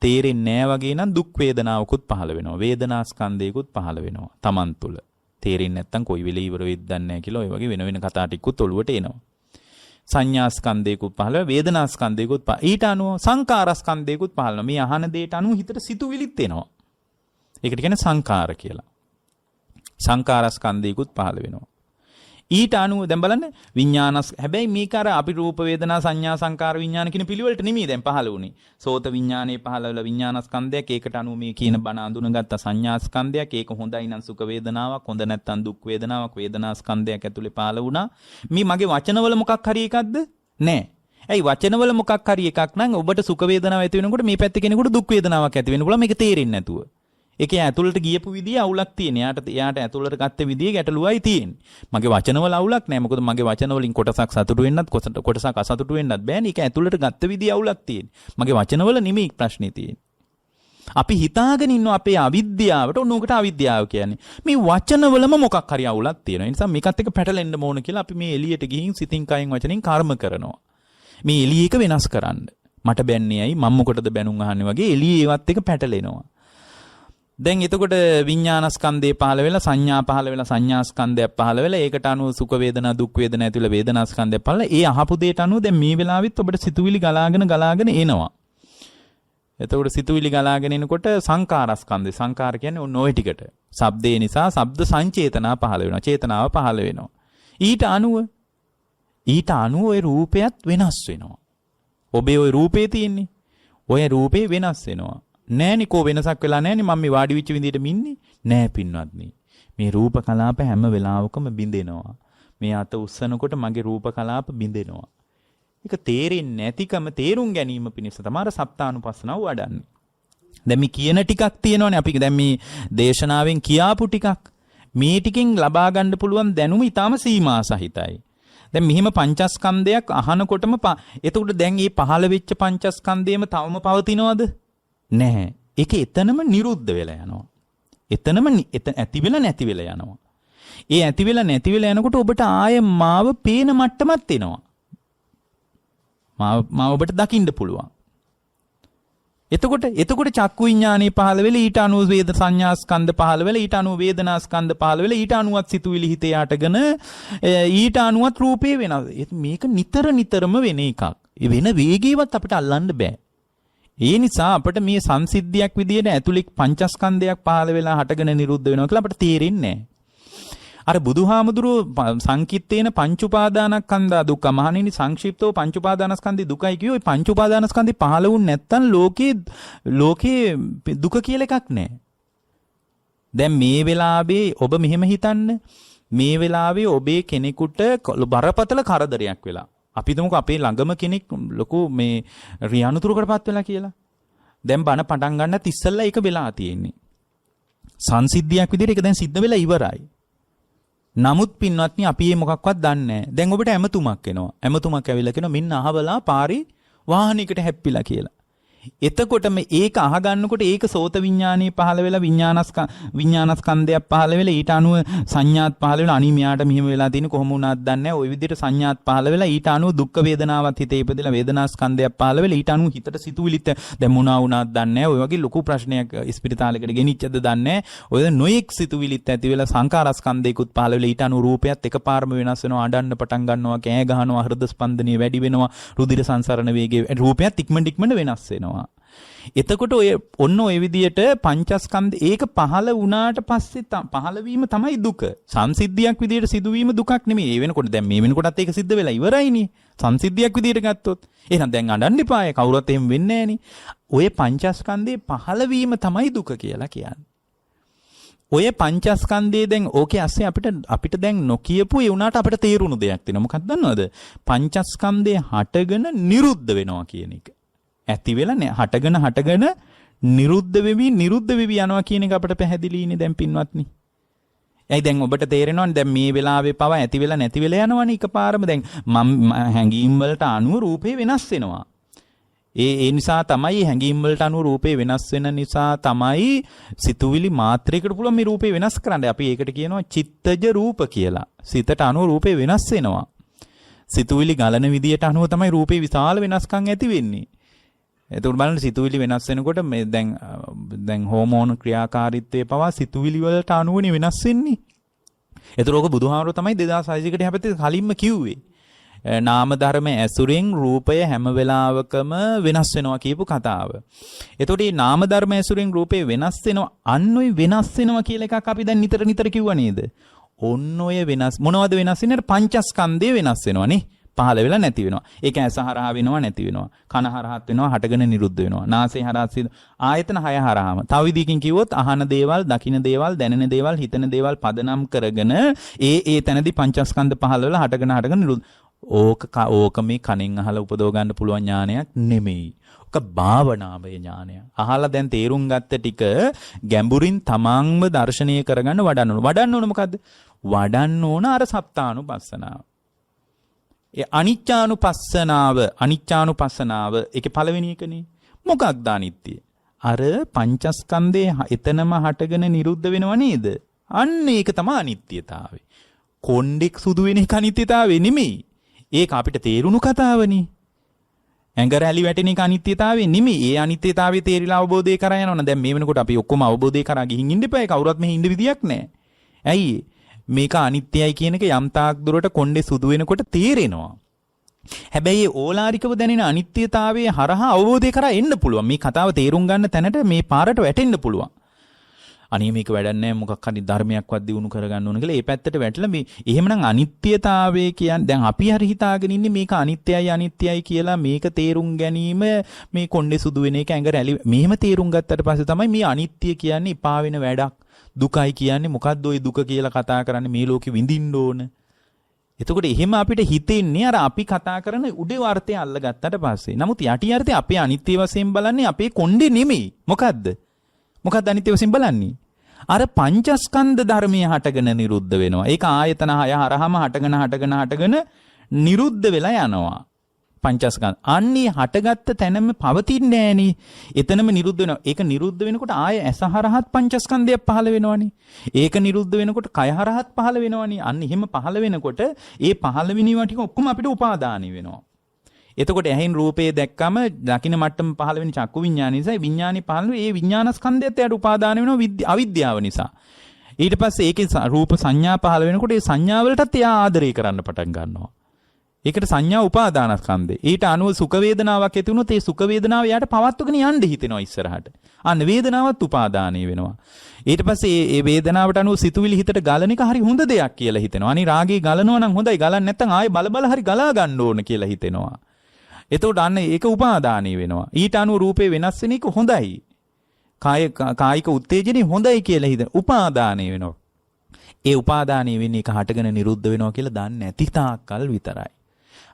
තේරෙන්නේ නැහැ වගේ නම් දුක් වේදනාවකුත් පහළ වෙනවා. වේදනා ස්කන්ධයකුත් පහළ වෙනවා Taman තුල. තේරෙන්නේ නැත්තම් කොයි වෙලේ ඉවර වෙයිද දන්නේ නැහැ කියලා ඔය වගේ වෙන කතා ටිකකුත් ඔළුවට එනවා. සංඥා ස්කන්ධයකුත් පහළ වෙනවා. වේදනා ස්කන්ධයකුත් ඊට අනුව සංකාර ස්කන්ධයකුත් පහළ වෙනවා. මේ අහන දෙයට අනුව හිතට සිතුවිලිත් එනවා. ඒකට කියන්නේ සංකාර කියලා. සංකාර ස්කන්ධයකුත් පහළ වෙනවා. ඊට අනුව දැන් බලන්න විඥානස් හැබැයි මේක අර අපි රූප වේදනා සංඥා සංකාර විඥාන කියන පිළිවෙලට නෙමෙයි දැන් පහළ වුනේ. සෝත විඥානේ පහළ වෙලා විඥානස්කන්ධයක් ඒකට අනුව මේ කියන බණ අඳුනගත්ත සංඥාස්කන්ධයක් ඒක හොඳයි නම් සුඛ වේදනාවක් හොඳ නැත්නම් දුක් වේදනාවක් වේදනාස්කන්ධයක් ඇතුලේ පහළ වුණා. මේ මගේ වචනවල මොකක් හරි එකක්ද? නෑ. ඇයි වචනවල මොකක් හරි එකක් නම් ඔබට සුඛ වේදනාවක් ඇති වෙනකොට මේ පැත්තේ කෙනෙකුට දුක් වේදනාවක් ඇති වෙන්න පුළුවන් මේක තේරෙන්නේ නැතුව. ඒකේ ඇතුළට ගියපු විදිය අවුලක් තියෙන. එයාට ඇතුළට ගත්ත විදිය ගැටලුවයි තියෙන්නේ. මගේ වචනවල අවුලක් නැහැ. මොකද මගේ වචන වලින් කොටසක් සතුටු වෙන්නත් කොටසක් අසතුටු වෙන්නත් බෑනේ. ඒක ඇතුළට ගත්ත විදිය අවුලක් තියෙන්නේ. මගේ වචනවල නෙමෙයි ප්‍රශ්නේ තියෙන්නේ. අපි හිතාගෙන ඉන්නවා අපේ අවිද්‍යාවට ඕනෝකට අවිද්‍යාව කියන්නේ. මේ වචනවලම මොකක් හරි අවුලක් තියෙනවා. ඒ නිසා මේකත් එක්ක පැටලෙන්න ඕන කියලා අපි මේ එළියට ගිහින් සිතින් කයින් වචනෙන් කර්ම කරනවා. මේ එළිය එක වෙනස් කරන්න. මට බැන්නේ ඇයි මම මොකටද බැනුම් අහන්නේ වගේ එළිය ඒවත් එක පැටලෙනවා. දැන් එතකොට විඥානස්කන්ධේ පහළ වෙලා සංඥා පහළ වෙලා සංඥාස්කන්ධයක් පහළ වෙලා ඒකට අනුව සුඛ වේදනා දුක් වේදනා ඇතුළේ වේදනාස්කන්ධයක් පහළ ඒ අහපු දෙයට අනුව දැන් මේ වෙලාවෙත් ඔබට සිතුවිලි ගලාගෙන එනවා. එතකොට සිතුවිලි ගලාගෙන එනකොට සංකාරස්කන්ධේ සංකාර කියන්නේ ඔන්න ඔය ටිකට. ශබ්දේ නිසා ශබ්ද සංචේතනා පහළ වෙනවා. චේතනාව පහළ වෙනවා. ඊට අනුව ඔය රූපයත් වෙනස් වෙනවා. ඔබේ ඔය රූපේ තියෙන්නේ. ඔය රූපේ වෙනස් වෙනවා. නෑනේ කෝ වෙනසක් වෙලා නෑනේ මම මේ වාඩි වෙච්ච විදිහට මින්නේ නෑ පින්වත්නි මේ රූප කලාප හැම වෙලාවකම බිඳෙනවා මේ අත උස්සනකොට මගේ රූප කලාප බිඳෙනවා ඒක තේරෙන්නේ නැතිකම තේරුම් ගැනීම පිණිස තමයි සප්තානුපස්සනාව වඩන්නේ දැන් මේ කියන ටිකක් තියෙනවනේ අපි දැන් මේ දේශනාවෙන් කියාපු ටිකක් මේ ටිකෙන් ලබා ගන්න පුළුවන් දැනුම ඊටාම සීමා සහිතයි දැන් මෙහිම පංචස්කන්ධයක් අහනකොටම එතකොට දැන් මේ පහළ වෙච්ච පංචස්කන්ධයම තවම පවතිනවද නැහැ. ඒක එතනම නිරුද්ධ වෙලා යනවා. එතනම ඇති වෙලා නැති වෙලා යනවා. ඒ ඇති වෙලා නැති වෙලා යනකොට ඔබට ආයෙ මාව පේන මට්ටමක් එනවා. මාව ඔබට දකින්න පුළුවන්. එතකොට චක්කු විඥානේ පහළ වෙලා ඊට අනුව වේද සංඥා ස්කන්ධ පහළ වෙලා ඊට අනුව වේදනා ස්කන්ධ පහළ වෙලා ඊට අනුවත් සිතුවිලි හිතේ යටගෙන ඊට අනුවත් රූපේ වෙනවා. මේක නිතරම වෙන එකක්. වෙන වේගේවත් අපිට අල්ලන්න බෑ. ඒ නිසා අපිට මේ සංසිද්ධියක් විදියට ඇතුළේ පංචස්කන්ධයක් පහළ වෙලා හටගෙන නිරුද්ධ වෙනවා කියලා අපිට තේරෙන්නේ නැහැ. අර බුදුහාමුදුරුවෝ සංකිට්ඨේන පංච උපාදානස්කන්ධා දුක්ඛ මහණෙනි සංක්ෂිප්තව පංච උපාදානස්කන්ධේ දුකයි කියෝ. පංච උපාදානස්කන්ධේ පහළ වුනේ නැත්තම් ලෝකේ දුක කියලා එකක් නැහැ. දැන් මේ වෙලාවේ ඔබ මෙහෙම හිතන්න. මේ වෙලාවේ ඔබේ කෙනෙකුට බරපතල කරදරයක් වෙලා. අපි හිතමුකෝ අපේ ළඟම කෙනෙක් ලොකු මේ රියානුතුරකටපත් වෙලා කියලා. දැන් බණ පටන් ගන්නත් ඉස්සෙල්ලා ඒක වෙලා තියෙන්නේ. සංසිද්ධියක් විදිහට ඒක දැන් සිද්ධ වෙලා ඉවරයි. නමුත් පින්වත්නි අපි මේ මොකක්වත් දන්නේ නැහැ. දැන් ඔබට ඇමතුමක් එනවා. ඇමතුමක් ඇවිල්ලා කියනවා මෙන්න අහවලා පාරේ වාහනයකට හැප්පිලා කියලා. එතකොටම ඒක අහගන්නකොට ඒක සෝත විඥානේ පහළ වෙලා විඥානස්කන්ධයක් පහළ වෙලා ඊට අනුව සංඥාත් පහළ වෙලා අනී මෙයාට මෙහෙම වෙලා තියෙන කොහොම වුණාද දන්නේ නැහැ. ওই විදිහට සංඥාත් පහළ වෙලා ඊට අනුව දුක්ඛ වේදනාවත් හිතේ ඉපදෙලා වේදනාස්කන්ධයක් පහළ වෙලා ඊට අනුව හිතට සිතුවිලිත් දැන් මොනවා වුණාද දන්නේ නැහැ. ඔය වගේ ලොකු ප්‍රශ්නයක් ස්පිරිතාලයකට ගෙනිච්චද දන්නේ නැහැ. ඔය නොයෙක් සිතුවිලිත් ඇති වෙලා සංකාරස්කන්ධයකුත් පහළ වෙලා ඊට අනුව රූපයත් එකපාරම වෙනස් වෙනවා. අඬන්න පටන් ගන්නවා, කෑ ගහනවා, හෘද ස්පන්දනය වැඩි වෙනවා, රුධිර සංසරණ වේගය රූපයත් ඉක්මනට වෙනස් වෙනවා. එතකොට ඔය විදියට පංචස්කන්ධ ඒක පහළ වුණාට පස්සේ පහළ වීම තමයි දුක. සංසිද්ධියක් විදියට සිදුවීම දුකක් නෙමෙයි. ඒ වෙනකොට දැන් මේ වෙනකොටත් ඒක සිද්ධ වෙලා ඉවරයිනේ. සංසිද්ධියක් විදියට ගත්තොත්. එහෙනම් දැන් අඬන්න එපාය. කවුරුත් එහෙම වෙන්නේ නැහනේ. ඔය පංචස්කන්ධේ පහළ වීම තමයි දුක කියලා කියන්නේ. ඔය පංචස්කන්ධයේ දැන් ඕකේ ඇස්සේ අපිට දැන් නොකියපු ඒ උනාට අපිට තේරුණු දෙයක් තියෙනවා. මොකක්ද දන්නවද? පංචස්කන්ධේ හටගෙන නිරුද්ධ වෙනවා කියන එක. ඇති වෙලා හටගෙන නිරුද්ධ වෙවි යනවා කියන එක අපිට පැහැදිලිනේ දැන් පින්වත්නි. ඇයි දැන් ඔබට තේරෙනවනේ දැන් මේ වෙලාවේ පව ඇති වෙලා නැති වෙලා යනවනේ එකපාරම. දැන් මම හැඟීම් වලට අනුව රූපේ වෙනස් වෙනවා. ඒ නිසා තමයි හැඟීම් වලට අනුව රූපේ වෙනස් වෙන නිසා තමයි සිතුවිලි මාත්‍රයකට පුළුවන් මේ රූපේ වෙනස් කරන්න. අපි ඒකට කියනවා චිත්තජ රූප කියලා. සිතට අනුව රූපේ වෙනස් වෙනවා. සිතුවිලි ගලන විදියට අනුව තමයි රූපේ විශාල වෙනස්කම් ඇති වෙන්නේ. එතකොට බලන්න සිතුවිලි වෙනස් වෙනකොට මේ දැන් හෝමෝන ක්‍රියාකාරීත්වයේ පවා සිතුවිලි වලට අනුවනේ වෙනස් වෙන්නේ. එතකොට ඔක බුදුහාමරෝ තමයි 2600 කට හැපෙත්තේ කලින්ම කිව්වේ. නාම ධර්ම ඇසුරෙන් රූපය හැම වෙලාවකම වෙනස් වෙනවා කියපු කතාව. එතකොට මේ නාම ධර්ම ඇසුරෙන් රූපේ වෙනස් වෙනවා. අන්න ඔය වෙනස් වෙනවා කියලා එකක් අපි දැන් නිතර කිව්වා නේද? ඔන්න ඔය වෙනස් මොනවද වෙනස් වෙන්නේ? පංචස්කන්ධය වෙනස් වෙනවානේ. පහළ වෙලා නැති වෙනවා. ඒක ඇස හරහා වෙනවා නැති වෙනවා. කන හරහාත් වෙනවා හටගෙන නිරුද්ධ වෙනවා. නාසය හරහා ආයතන 6 හරහාම. තව විදිහකින් කිව්වොත් අහන දේවල්, දකින දේවල්, දැනෙන දේවල්, හිතන දේවල් පදනම් කරගෙන ඒ තැනදී පංචස්කන්ධ පහළ වෙලා හටගෙන නිරුද්ධ. ඕක මේ කණෙන් අහලා උපදව ගන්න පුළුවන් ඥානයක් නෙමෙයි. ඕක භාවනාමය ඥානයක්. අහලා දැන් තේරුම් ගත්ත ටික ගැඹුරින් තමන්ම දර්ශනීය කරගන්න වඩන්න ඕන. වඩන්න ඕන මොකද්ද? වඩන්න ඕන අර සත්තානුපස්සනාව. ඒ අනිච්චානුපස්සනාව ඒකේ පළවෙනි එකනේ. මොකක්ද අනිත්‍ය? අර පංචස්කන්ධේ එතනම හටගෙන නිරුද්ධ වෙනව නේද? අන්න ඒක තමයි අනිත්‍යතාවය. කොණ්ඩෙක් සුදු වෙන එක අනිත්‍යතාවය නෙමෙයි. ඒක අපිට තේරුණු කතාවනේ. ඇඟ රැලි වැටෙන එක අනිත්‍යතාවය නෙමෙයි. ඒ අනිත්‍යතාවය තේරිලා අවබෝධය කරා යනවනේ. දැන් මේ වෙනකොට අපි ඔක්කොම අවබෝධය කරා ගිහින් ඉන්න එපා. කවුරුත් මෙහි ඉන්න විදියක් නැහැ. ඇයි? මේක අනිත්‍යයි කියන එක යම් තාක් දුරට කොණ්ඩේ සුදු වෙනකොට තේරෙනවා. හැබැයි ඒ ඕලාරිකව දැනෙන අනිත්‍යතාවයේ හරහා අවබෝධය කරා එන්න පුළුවන්. මේ කතාව තේරුම් ගන්න තැනට මේ පාරට වැටෙන්න පුළුවන්. අනේ මේක වැඩක් නැහැ මොකක් හරි ධර්මයක්වත් දිනු කරගන්න ඕන කියලා ඒ පැත්තට වැටලා මේ එහෙමනම් අනිත්‍යතාවය කියන්නේ දැන් අපි හරි හිතාගෙන ඉන්නේ මේක අනිත්‍යයි කියලා මේක තේරුම් ගැනීම මේ කොණ්ඩේ සුදු වෙන එක ඇඟ රැලි මෙහෙම තේරුම් ගත්තට පස්සේ තමයි මේ අනිත්‍ය කියන්නේ එපා වෙන වැඩක්. දුකයි කියන්නේ මොකද්ද ওই දුක කියලා කතා කරන්නේ මේ ලෝකෙ විඳින්න ඕන. එතකොට එහෙම අපිට හිතෙන්නේ අර අපි කතා කරන උඩේ වර්තය අල්ලගත්තට පස්සේ. නමුත් යටි අර්ථය අපේ අනිත්‍ය වශයෙන් බලන්නේ අපේ කොණ්ඩේ නෙමෙයි. මොකද්ද අනිත්‍ය වශයෙන් බලන්නේ? අර පංචස්කන්ධ ධර්මයේ හටගෙන නිරුද්ධ වෙනවා. ඒක ආයතන 6 හරහාම හටගෙන නිරුද්ධ වෙලා යනවා. පංචස්කන්ධ. අන්නේ හටගත්ත තැනම පවතින්නේ නෑනේ. එතනම නිරුද්ධ වෙනවා. ඒක නිරුද්ධ වෙනකොට ආය ඇස හරහත් පංචස්කන්ධයක් පහළ වෙනවනේ. ඒක නිරුද්ධ වෙනකොට කය හරහත් පහළ වෙනවනේ. අන්න එහෙම පහළ වෙනකොට ඒ පහළ වෙනීම ටික ඔක්කොම අපිට උපාදානයි වෙනවා. එතකොට ඇහෙන් රූපේ දැක්කම දකින්න මට්ටම පහළ වෙන චක්කු විඥානය නිසා විඥානි පහළ වෙන ඒ විඥානස්කන්ධයත් එයාට උපාදාන වෙනවා අවිද්‍යාව නිසා. ඊට පස්සේ ඒකේ රූප සංඥා පහළ වෙනකොට ඒ සංඥා වලටත් එයා ආදරය කරන්න පටන් ගන්නවා. ඒකට සංඥා උපාදානස්කන්ධේ. ඊට අනුව සුඛ වේදනාවක් ඇති වුණොත් ඒ සුඛ වේදනාව යාට පවත්වගෙන යන්න හිතෙනවා ඉස්සරහට. අන්න වේදනාවත් උපාදානීය වෙනවා. ඊට පස්සේ මේ වේදනාවට අනුව සිතුවිලි හිතට ගලන එක හරි හොඳ දෙයක් කියලා හිතෙනවා. අනි රාගේ ගලනවා නම් හොඳයි. ගලන්නේ නැත්නම් ආයෙ බල හරි ගලා ගන්න ඕන කියලා හිතෙනවා. එතකොට අන්න ඒක උපාදානීය වෙනවා. ඊට අනුව රූපේ වෙනස් වෙන එක හොඳයි. කායික උත්තේජනේ හොඳයි කියලා හිතන උපාදානීය වෙනවා. ඒ උපාදානීය වෙන්නේ ඒක හටගෙන නිරුද්ධ වෙනවා කියලා දන්නේ නැති තාක්කල් විතරයි.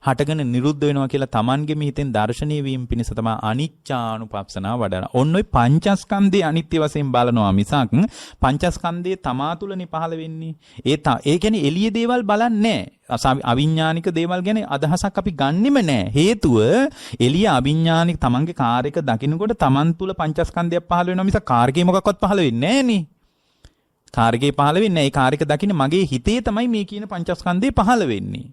හටගෙන නිරුද්ධ වෙනවා කියලා Tamange හිතෙන් දර්ශනීය වීම පිණිස තමයි අනිච්චානුපස්සනාව වඩන. ඔන්න ඔය පංචස්කන්ධයේ අනිත්‍ය වශයෙන් බලනවා මිසක් පංචස්කන්ධයේ තමා තුලනේ පහළ වෙන්නේ. ඒ කියන්නේ එළිය දේවල් බලන්නේ නැහැ. අවිඥානික දේවල් ගැන අදහසක් අපි ගන්නෙම නැහැ. හේතුව එළිය අවිඥානික Tamange කාර් එක දකින්නකොට Taman තුල පංචස්කන්ධයක් පහළ වෙනවා මිසක් කාර් එකේ මොකක්වත් පහළ වෙන්නේ නැහැ නේ. කාර් එකේ පහළ වෙන්නේ නැහැ. ඒ කාර් එක දකින්න මගේ හිතේ තමයි මේ කියන පංචස්කන්ධය පහළ වෙන්නේ.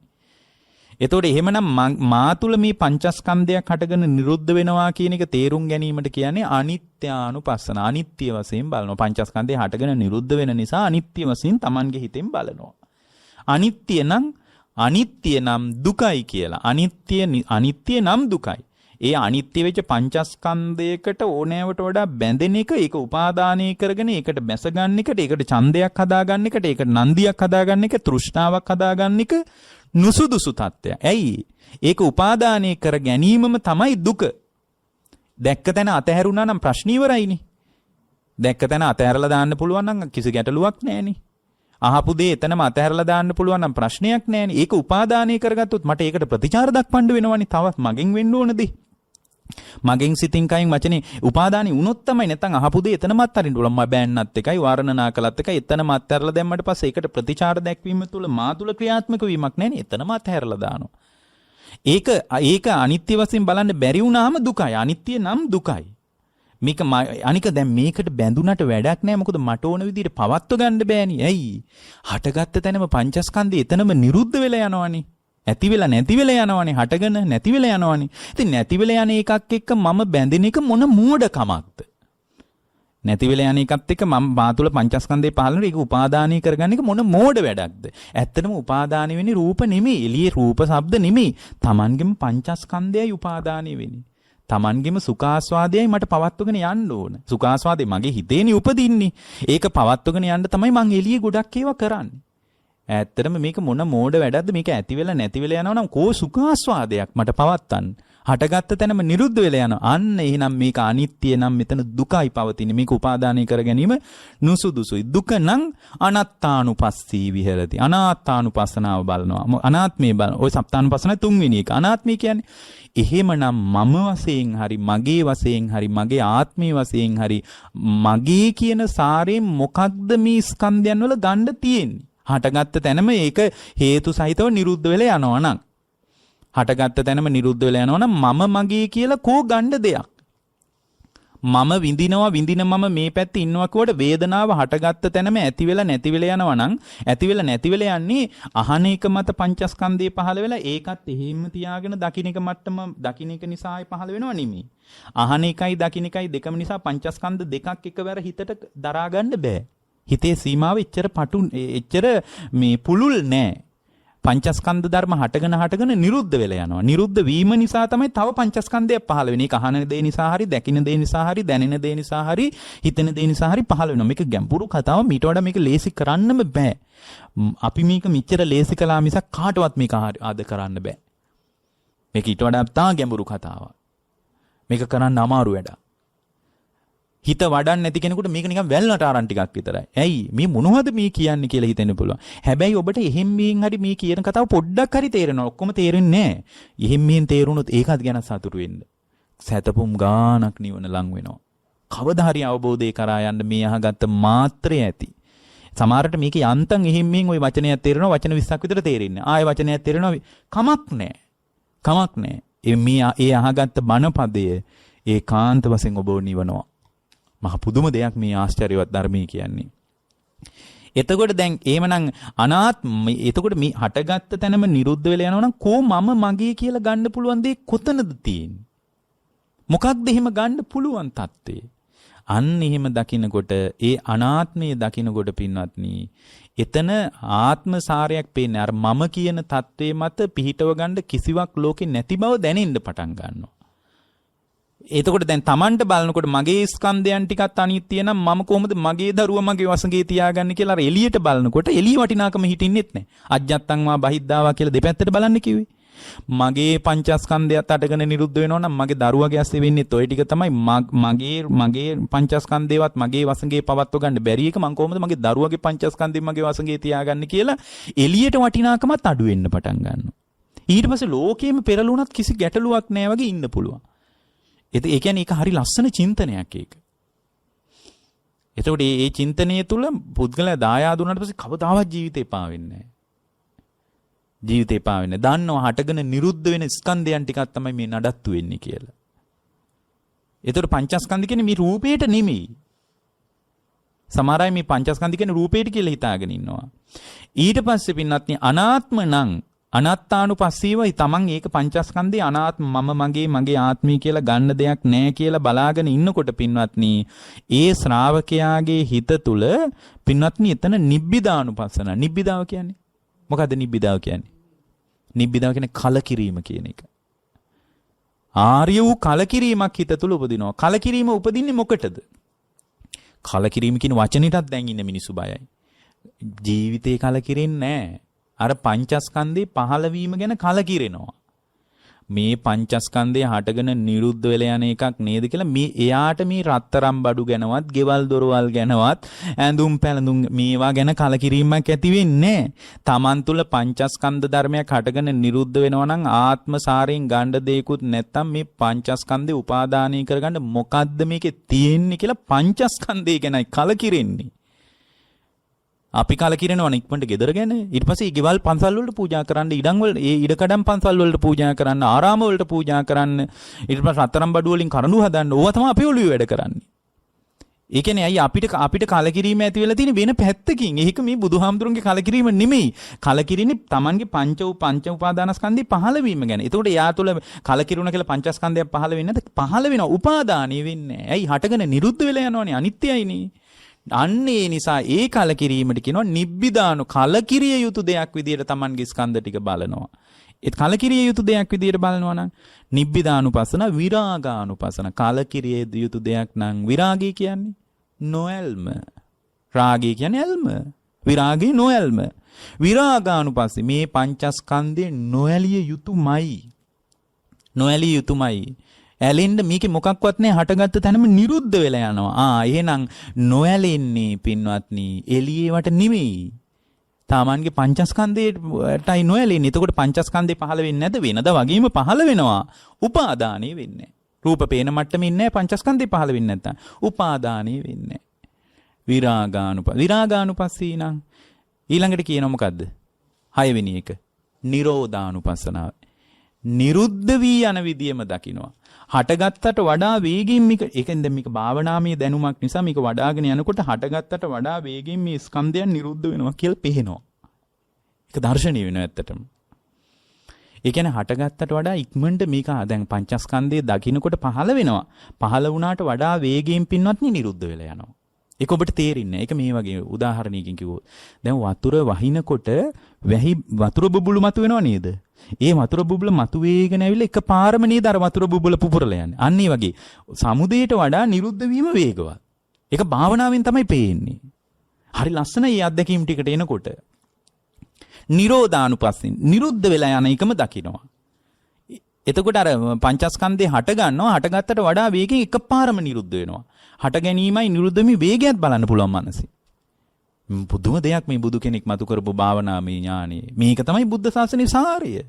එතකොට එහෙමනම් මා තුල මේ පංචස්කන්ධයක් හටගෙන නිරුද්ධ වෙනවා කියන එක තේරුම් ගැනීමට කියන්නේ අනිත්‍යානුපස්සන. අනිත්‍ය වශයෙන් බලනවා. පංචස්කන්ධය හටගෙන නිරුද්ධ වෙන නිසා අනිත්‍ය වශයෙන් Tamange හිතෙන් බලනවා. අනිත්‍ය නම් දුකයි කියලා. අනිත්‍ය නම් දුකයි. ඒ අනිත්‍ය වෙච්ච පංචස්කන්ධයකට ඕනෑවට වඩා බැඳෙන එක, ඒක උපාදානය කරගෙන ඒකට බැස ගන්න එකට, ඒකට ඡන්දයක් හදාගන්න එකට, ඒකට නන්දියක් හදාගන්න එක, තෘෂ්ණාවක් හදාගන්න එක නුසුදුසු තත්ත්වය. ඇයි? ඒක උපාදානය කර ගැනීමම තමයි දුක. දැක්ක තැන අතහැරුණා නම් ප්‍රශ්න ඉවරයිනේ. දැක්ක තැන අතහැරලා දාන්න පුළුවන් නම් කිසි ගැටලුවක් නැහැනේ. අහපු දේ එතනම අතහැරලා දාන්න පුළුවන් නම් ප්‍රශ්නයක් නැහැනේ. ඒක උපාදානය කරගත්තොත් මට ඒකට ප්‍රතිචාර දක්වන්න වෙනවනේ. තවත් මගෙන් වෙන්න ඕන දේ. මගෙන් සිතින් කයින් වචනේ උපාදානි වුණොත් තමයි නැත්නම් අහපු දේ එතනම අත්හරින්න ඕන. මම බෑන්නත් එකයි වර්ණනා කළත් එකයි එතනම අත්හැරලා දැම්මට පස්සේ ඒකට ප්‍රතිචාර දැක්වීම තුළ මා තුළ ක්‍රියාත්මක වීමක් නැහැනේ. එතනම අත්හැරලා දානවා. ඒක අනිත්‍ය වශයෙන් බලන්න බැරි වුණාම දුකයි. අනිත්‍ය නම් දුකයි. මේක අනික දැන් මේකට බැඳුනට වැඩක් නැහැ. මොකද මට ඕන විදිහට පවත්ව ගන්න බෑනේ. ඇයි? හටගත්ත තැනම පංචස්කන්ධය එතනම නිරුද්ධ වෙලා යනවනේ. ඇති වෙලා නැති වෙලා යනවනේ. හටගෙන නැති වෙලා යනවනේ. ඉතින් නැති වෙලා යන එකක් එක්ක මම බැඳෙන එක මොන මෝඩකමක්ද? නැති වෙලා යන එකත් එක්ක මම මාතුල පංචස්කන්ධේ පහළන ඒක උපාදානීය කරගන්න එක මොන මෝඩ වැඩක්ද? ඇත්තටම උපාදානීය වෙන්නේ රූප නෙමෙයි. එළියේ රූප ශබ්ද නෙමෙයි. Tamanගෙම පංචස්කන්ධයයි උපාදානීය වෙන්නේ. Tamanගෙම සුඛාස්වාදයයි මට පවත්වගෙන යන්න ඕන. සුඛාස්වාදේ මගේ හිතේනේ උපදින්නේ. ඒක පවත්වගෙන යන්න තමයි මං එළියේ ගොඩක් ඒවා කරන්නේ. ඇත්තටම මේක මොන මෝඩ වැඩක්ද? මේක ඇති වෙලා නැති වෙලා යනවා නම් කෝ සුඛාස්වාදයක් මට පවත්තන්න. හටගත්ත තැනම නිරුද්ධ වෙලා යනවා. අන්න එහෙනම් මේක අනිත්‍ය නම් මෙතන දුකයි පවතින්නේ. මේක උපාදානය කර ගැනීම නුසුදුසුයි. දුක නම් අනාත්තානුපස්සී විහෙරති. අනාත්තානුපස්සනාව බලනවා. අනාත්මේ බලන. ওই සප්තානුපස්සන තුන්වෙනි එක. අනාත්මය කියන්නේ එහෙමනම් මම වශයෙන් හරි මගේ වශයෙන් හරි මගේ ආත්මයේ වශයෙන් හරි මගේ කියන සාරයෙන් මොකක්ද මේ ස්කන්ධයන් වල ගන්න තියෙන්නේ? හටගත්ත තැනම ඒක හේතු සහිතව නිරුද්ධ වෙලා යනවා නම් හටගත්ත තැනම නිරුද්ධ වෙලා යනවා නම් මම මගේ කියලා කෝ ගන්න දෙයක්. මම විඳින මම මේ පැත්තේ ඉන්නවා කියවට වේදනාව හටගත්ත තැනම ඇති වෙලා නැති වෙලා යනවා නම් ඇති වෙලා නැති වෙලා යන්නේ අහන එක මත පංචස්කන්ධය පහළ වෙලා ඒකත් එහෙම තියාගෙන දකින්න එක මට්ටම දකින්න එක නිසායි පහළ වෙනව නෙමෙයි. අහන එකයි දකින්න එකයි දෙකම නිසා පංචස්කන්ධ දෙකක් එකවර හිතට දරා ගන්න බෑ. හිතේ සීමාව එච්චර මේ පුළුල් නෑ. පංචස්කන්ධ ධර්ම හටගෙන නිරුද්ධ වෙලා යනවා. නිරුද්ධ වීම නිසා තමයි තව පංචස්කන්ධයක් පහළ වෙන්නේ. ඒක අහන දේ නිසා හරි, දැකින දේ නිසා හරි, දැනෙන දේ නිසා හරි, හිතෙන දේ නිසා හරි පහළ වෙනවා. මේක ගැඹුරු කතාව. මීට වඩා මේක ලේසි කරන්නම බෑ. අපි මේක මෙච්චර ලේසි කළා මිසක් කාටවත් මේක ආද කරන්න බෑ. මේක ඊට වඩා තා ගැඹුරු කතාවක්. මේක කරන්න අමාරු වැඩක්. හිත වඩන්න නැති කෙනෙකුට මේක නිකන් වැල්ලට ආරන් ටිකක් විතරයි. ඇයි මේ මොනවද මේ කියන්නේ කියලා හිතෙන්න පුළුවන්. හැබැයි ඔබට එහෙම් මෙහෙන් හරි මේ කියන කතාව පොඩ්ඩක් හරි තේරෙනවා. ඔක්කොම තේරෙන්නේ නැහැ. එහෙම් මෙහෙන් තේරුණොත් ඒකත් ගැන සතුටු වෙන්න. සැතපුම් ගානක් නිවන ලං වෙනවා. කවදා හරි අවබෝධය කරා යන්න මේ අහගත්ත මාත්‍රය ඇති. සමහරට මේක යන්තම් එහෙම් මෙහෙන් ওই වචනයක් තේරෙනවා. වචන 20ක් විතර තේරෙන්නේ. ආයෙ වචනයක් තේරෙනවා. කමක් නැහැ. කමක් නැහැ. ඒ අහගත්ත බණපදය ඒකාන්ත වශයෙන් ඔබව නිවනවා. මහ පුදුම දෙයක් මේ ආශ්චර්යවත් ධර්මයේ කියන්නේ. එතකොට දැන් එහෙමනම් අනාත්ම එතකොට මේ හටගත්ත තැනම නිරුද්ධ වෙලා යනවා නම් කො මම මගේ කියලා ගන්න පුළුවන් දේ කොතනද තියෙන්නේ? මොකක්ද එහෙම ගන්න පුළුවන් தත්ත්වය? අන්න එහෙම දකින්නකොට ඒ අනාත්මයේ දකින්නකොට පින්වත්නි එතන ආත්ම සාරයක් පේන්නේ. අර මම කියන தත්ත්වයේ මත පිහිටව ගන්න කිසිවක් ලෝකේ නැති බව දැනෙන්න පටන් ගන්නවා. එතකොට දැන් Tamanට බලනකොට මගේ ස්කන්ධයන් ටිකත් අනිත්‍ය නම් මම කොහොමද මගේ දරුවා මගේ වසඟේ තියාගන්නේ කියලා අර එළියට බලනකොට එළිය වටිනාකම හිටින්නෙත් නැහැ. අජ්ජත්තං වා බහිද්ධාවා කියලා දෙපැත්තට බලන්න කිව්වේ. මගේ පංචස්කන්ධයත් අටගෙන නිරුද්ධ වෙනවා නම් මගේ දරුවගේ ඇස්සේ වෙන්නේත් ඔය ටික තමයි. මගේ පංචස්කන්ධේවත් මගේ වසඟේ පවත්ව ගන්න බැරි එක මම කොහොමද මගේ දරුවගේ පංචස්කන්ධේ මගේ වසඟේ තියාගන්නේ කියලා එළියට වටිනාකමත් අඩු වෙන්න පටන් ගන්නවා. ඊට පස්සේ ලෝකෙම පෙරළුණත් කිසි ගැටලුවක් නැහැ වගේ ඉන්න පුළුවන්. ඒ කියන්නේ ඒක හරි ලස්සන චින්තනයක් ඒක. එතකොට මේ චින්තනයේ තුල පුද්ගලයා දායාද වුණාට පස්සේ කවදාවත් ජීවිතේ එපා වෙන්නේ නැහැ. ජීවිතේ එපා වෙන්නේ. දන්නවා හටගෙන නිරුද්ධ වෙන ස්කන්ධයන් ටිකක් තමයි මේ නඩත්තු වෙන්නේ කියලා. එතකොට පංචස්කන්ධ කියන්නේ මේ රූපේට නෙමෙයි. සමහර අය මේ පංචස්කන්ධ කියන්නේ රූපේට කියලා හිතාගෙන ඉන්නවා. ඊට පස්සේ පින්නත්නි අනාත්ම නම් අනාත්තානුපස්සීවයි තමන් ඒක පංචස්කන්ධේ අනාත්ම මගේ ආත්මය කියලා ගන්න දෙයක් නැහැ කියලා බලාගෙන ඉන්නකොට පින්වත්නි ඒ ශ්‍රාවකයාගේ හිත තුල පින්වත්නි එතන නිබ්බිදානුපස්සන. නිබ්බිදාව කියන්නේ මොකද්ද? නිබ්බිදාව කියන්නේ කලකිරීම කියන එක. ආර්ය වූ කලකිරීමක් හිත තුල උපදිනවා. කලකිරීම උපදින්නේ මොකටද? කලකිරීම කියන වචනෙටත් දැන් ඉන්න මිනිස්සු බයයි. ජීවිතේ කලකිරෙන්නේ නැහැ. අර පංචස්කන්ධේ පහළ වීම ගැන කලකිරෙනවා. මේ පංචස්කන්ධය හටගෙන නිරුද්ධ වෙලා යන එකක් නේද කියලා මේ එයාට මේ රත්තරම් බඩු ගැනවත්, ගෙවල් දොරවල් ගැනවත්, ඇඳුම් පැළඳුම් මේවා ගැන කලකිරීමක් ඇති වෙන්නේ නැහැ. Taman තුල පංචස්කන්ධ ධර්මයක් හටගෙන නිරුද්ධ වෙනවා නම් ආත්ම සාරයෙන් ගන්න දෙයක්වත් නැත්තම් මේ පංචස්කන්ධේ උපාදානය කරගන්න මොකද්ද මේකේ තියෙන්නේ කියලා පංචස්කන්ධය ගැනයි කලකිරෙන්නේ. අපි කලකිරෙනවා ඉක්මනට ගෙදර ගැන. ඊට පස්සේ ගෙවල් පන්සල් වලට පූජා කරන්න, ඉඩම් වල ඒ ඉඩකඩම් පන්සල් වලට පූජා කරන්න, ආරාම වලට පූජා කරන්න, ඊට පස්සේ රත්තරන් බඩු වලින් කරඬු හදන්න. ඕවා තමයි අපි ඔළුවේ වැඩ කරන්නේ. ඒ කියන්නේ අයි අපිට කලකිරීම ඇති වෙලා තියෙන වෙන පැත්තකින්. ඒක මේ බුදුහාමුදුරන්ගේ කලකිරීම නෙමෙයි. කලකිරින්නේ Tamanගේ පංච උපාදානස්කන්ධේ පහළ වීම ගැන. එතකොට යා තුළ කලකිරුණ කියලා පංචස්කන්ධයක් පහළ වෙන්නේ නැත්නම් පහළ වෙනවා. උපාදානිය වෙන්නේ නැහැ. ඇයි හටගෙන නිරුද්ධ වෙලා යනවනේ. අනිත්‍යයිනේ. අන්නේ නිසා ඒ කලකිරීමට කියනවා නිබ්බිදානු. කලකිරිය යුතු දෙයක් විදියට Tamanගේ ස්කන්ධ ටික බලනවා. ඒ කලකිරිය යුතු දෙයක් විදියට බලනවා නම් නිබ්බිදානුපස්සන, විරාගානුපස්සන. කලකිරිය යුතු දෙයක් නම් විරාගය කියන්නේ නොඇල්ම. රාගය කියන්නේ ඇල්ම. විරාගය නොඇල්ම. විරාගානුපස්සී මේ පංචස්කන්ධේ නොඇලිය යුතුමයි. නොඇලිය යුතුමයි. ඇලෙන්න මේකේ මොකක්වත් නැහැ. හටගත්ත තැනම නිරුද්ධ වෙලා යනවා. එහෙනම් නොඇලෙන්නේ පින්වත්නි එළියේවට නෙමෙයි. Tamanගේ පංචස්කන්ධයටයි නොඇලෙන්නේ. එතකොට පංචස්කන්ධේ පහළ වෙන්නේ නැද? වෙනද වගේම පහළ වෙනවා. උපාදානෙ වෙන්නේ. රූප පේන මට්ටමේ ඉන්නේ පංචස්කන්ධේ පහළ වෙන්නේ නැත්තම්. උපාදානෙ වෙන්නේ. විරාගානුපස්සී නම් ඊළඟට කියනවා මොකද්ද? 6 වෙනි එක. නිරෝධානුපස්සනාව. නිරුද්ධ වී යන විදියම දකින්නවා. හටගත්තට වඩා වේගින් මේක ඒකෙන් දැන් මේක භාවනාමය දැනුමක් නිසා මේක වඩාගෙන යනකොට හටගත්තට වඩා වේගින් මේ ස්කන්ධයන් නිරුද්ධ වෙනවා කියලා පේනවා. ඒක දර්ශනීය වෙනවා ඇත්තටම. ඒ කියන්නේ හටගත්තට වඩා ඉක්මනට මේක දැන් පංචස්කන්ධයේ දකින්නකොට පහළ වෙනවා. පහළ වුණාට වඩා වේගයෙන් පින්වත් නිරුද්ධ වෙලා යනවා. ඒක ඔබට තේරෙන්නේ. ඒක මේ වගේ උදාහරණයකින් කිව්වොත්. දැන් වතුර වහිනකොට වතුර බුබුලු මතු වෙනව නේද? ඒ වතුර බුබුල මතු වේගෙන ඇවිල්ලා එකපාරම නේද අර වතුර බුබුල පුපුරලා යන්නේ. අන්න ඒ වගේ සමුදේට වඩා නිරුද්ධ වීම වේගවත්. ඒක භාවනාවෙන් තමයි පේන්නේ. හරි ලස්සනයි මේ අත්දැකීම් ටිකට එනකොට. නිරෝධානුපස්සින් නිරුද්ධ වෙලා යන එකම දකින්නවා. එතකොට අර පංචස්කන්ධේ හට ගන්නවා. හටගත්තට වඩා වේගෙන් එකපාරම නිරුද්ධ වෙනවා. හට ගැනීමයි නිරුද්ධ වීමේ වේගයත් බලන්න පුළුවන් මනසේ. බුදුම දෙයක් මේ බුදු කෙනෙක් මතු කරපු භාවනාමය ඥානෙ. මේක තමයි බුද්ධ ශාසනයේ සාරය.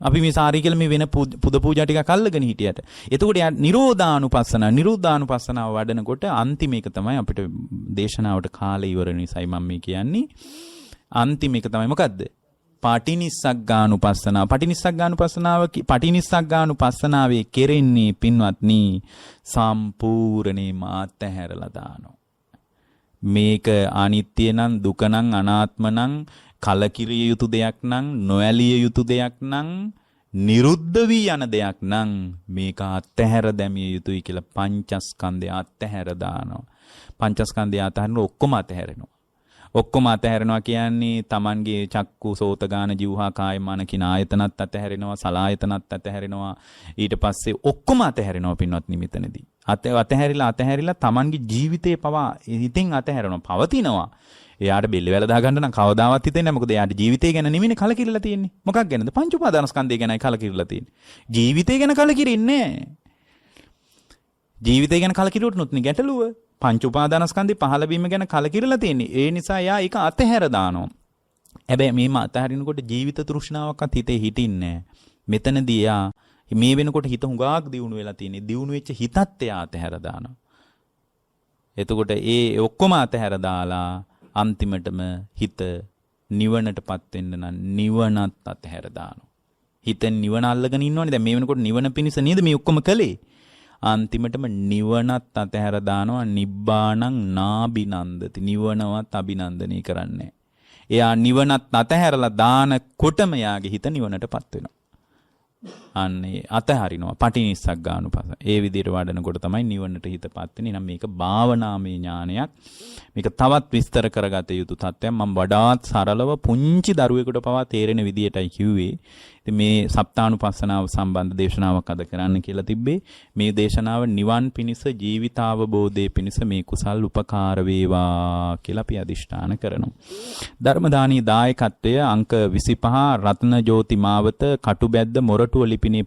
අපි මේ සාරය කියලා මේ වෙන පුද පූජා ටිකක් අල්ලගෙන හිටියට. එතකොට නිරෝධානුපස්සනාව වඩනකොට අන්තිම එක තමයි අපිට දේශනාවට කාලය ඉවර නිසායි මම මේ කියන්නේ. අන්තිම එක තමයි මොකද්ද? පටිනිස්සග්ගානුපස්සනාවේ කෙරෙන්නේ පින්වත්නි සම්පූර්ණේම අත්හැරලා දානවා. මේක අනිත්‍ය නම් දුක නම් අනාත්ම නම් කලකිරිය යුතු දෙයක් නම් නොඇලිය යුතු දෙයක් නම් නිරුද්ධ වී යන දෙයක් නම් මේක අත්හැර දැමිය යුතුයි කියලා පංචස්කන්ධය අත්හැර දානවා. පංචස්කන්ධය අතහරින ඔක්කොම අතහැරෙනවා. ඔක්කොම අතහැරෙනවා කියන්නේ Tamanගේ චක්කු සෝත ගාන જીවහා කාය මන කින ආයතනත් අතහැරෙනවා, සලායතනත් අතහැරෙනවා. ඊට පස්සේ ඔක්කොම අතහැරෙනවා පින්වත්නි මෙතනදී. අතහැරිලා Tamanගේ ජීවිතේ පවා හිතින් අතහැරෙනවා. පවතිනවා. එයාට බෙල්ල වැල දා ගන්න නම් කවදාවත් හිතෙන්නේ නැහැ. මොකද එයාට ජීවිතය ගැන නෙමෙයිනේ කලකිරලා තියෙන්නේ. මොකක් ගැනද? පංච උපාදානස්කන්ධය ගැනයි කලකිරලා තියෙන්නේ. ජීවිතය ගැන කලකිරින්නේ නැහැ. ජීවිතය ගැන කලකිරුවොත් නේ ගැටලුව. පංච උපාදානස්කන්ධේ පහළ වීම ගැන කලකිරලා තියෙන්නේ. ඒ නිසා එයා ඒක අතහැර දානවා. හැබැයි මේම අතහරිනකොට ජීවිත තෘෂ්ණාවක්වත් හිතේ හිටින්නේ නැහැ. මෙතනදී එයා මේ වෙනකොට හිත හුඟක් දියුණු වෙලා තියෙන්නේ. දියුණු වෙච්ච හිතත් එයා අතහැර දානවා. එතකොට ඒ ඔක්කොම අතහැර දාලා අන්තිමටම හිත නිවනටපත් වෙන්න නම් නිවනත් අතහැර දානවා. හිතෙන් නිවන අල්ලගෙන ඉන්නවනේ. දැන් මේ වෙනකොට නිවන පිණිස නේද මේ ඔක්කොම කළේ? අන්තිමටම නිවනත් අතහැර දානවා. නිබ්බාණං නාබිනන්දති. නිවනවත් අභිනන්දනය කරන්නේ. එයා නිවනත් අතහැරලා දානකොටම යාගේ හිත නිවනටපත් වෙනවා. අන්නේ අතහරිනවා. පටිනිස්සග්ගානුපස. ඒ විදිහට වඩනකොට තමයි නිවනට හිතපත් වෙන්නේ. නම් මේක භාවනාමය ඥානයක්. මේක තවත් විස්තර කරගත යුතු තත්ත්වයක්. මම වඩාත් සරලව පුංචි දරුවෙකුට පවා තේරෙන විදිහටයි කිව්වේ. ඉතින් මේ සප්තානුපස්සනාව සම්බන්ධ දේශනාවක් අද කරන්න කියලා තිබ්බේ. මේ දේශනාව නිවන් පිණිස ජීවිතාවබෝධයේ පිණිස මේ කුසල් උපකාර වේවා කියලා අපි අදිෂ්ඨාන කරනවා. ධර්මදානී දායකත්වය අංක 25 රත්න ජෝති මාවත කටුබැද්ද මොරටුව ලිපිනේ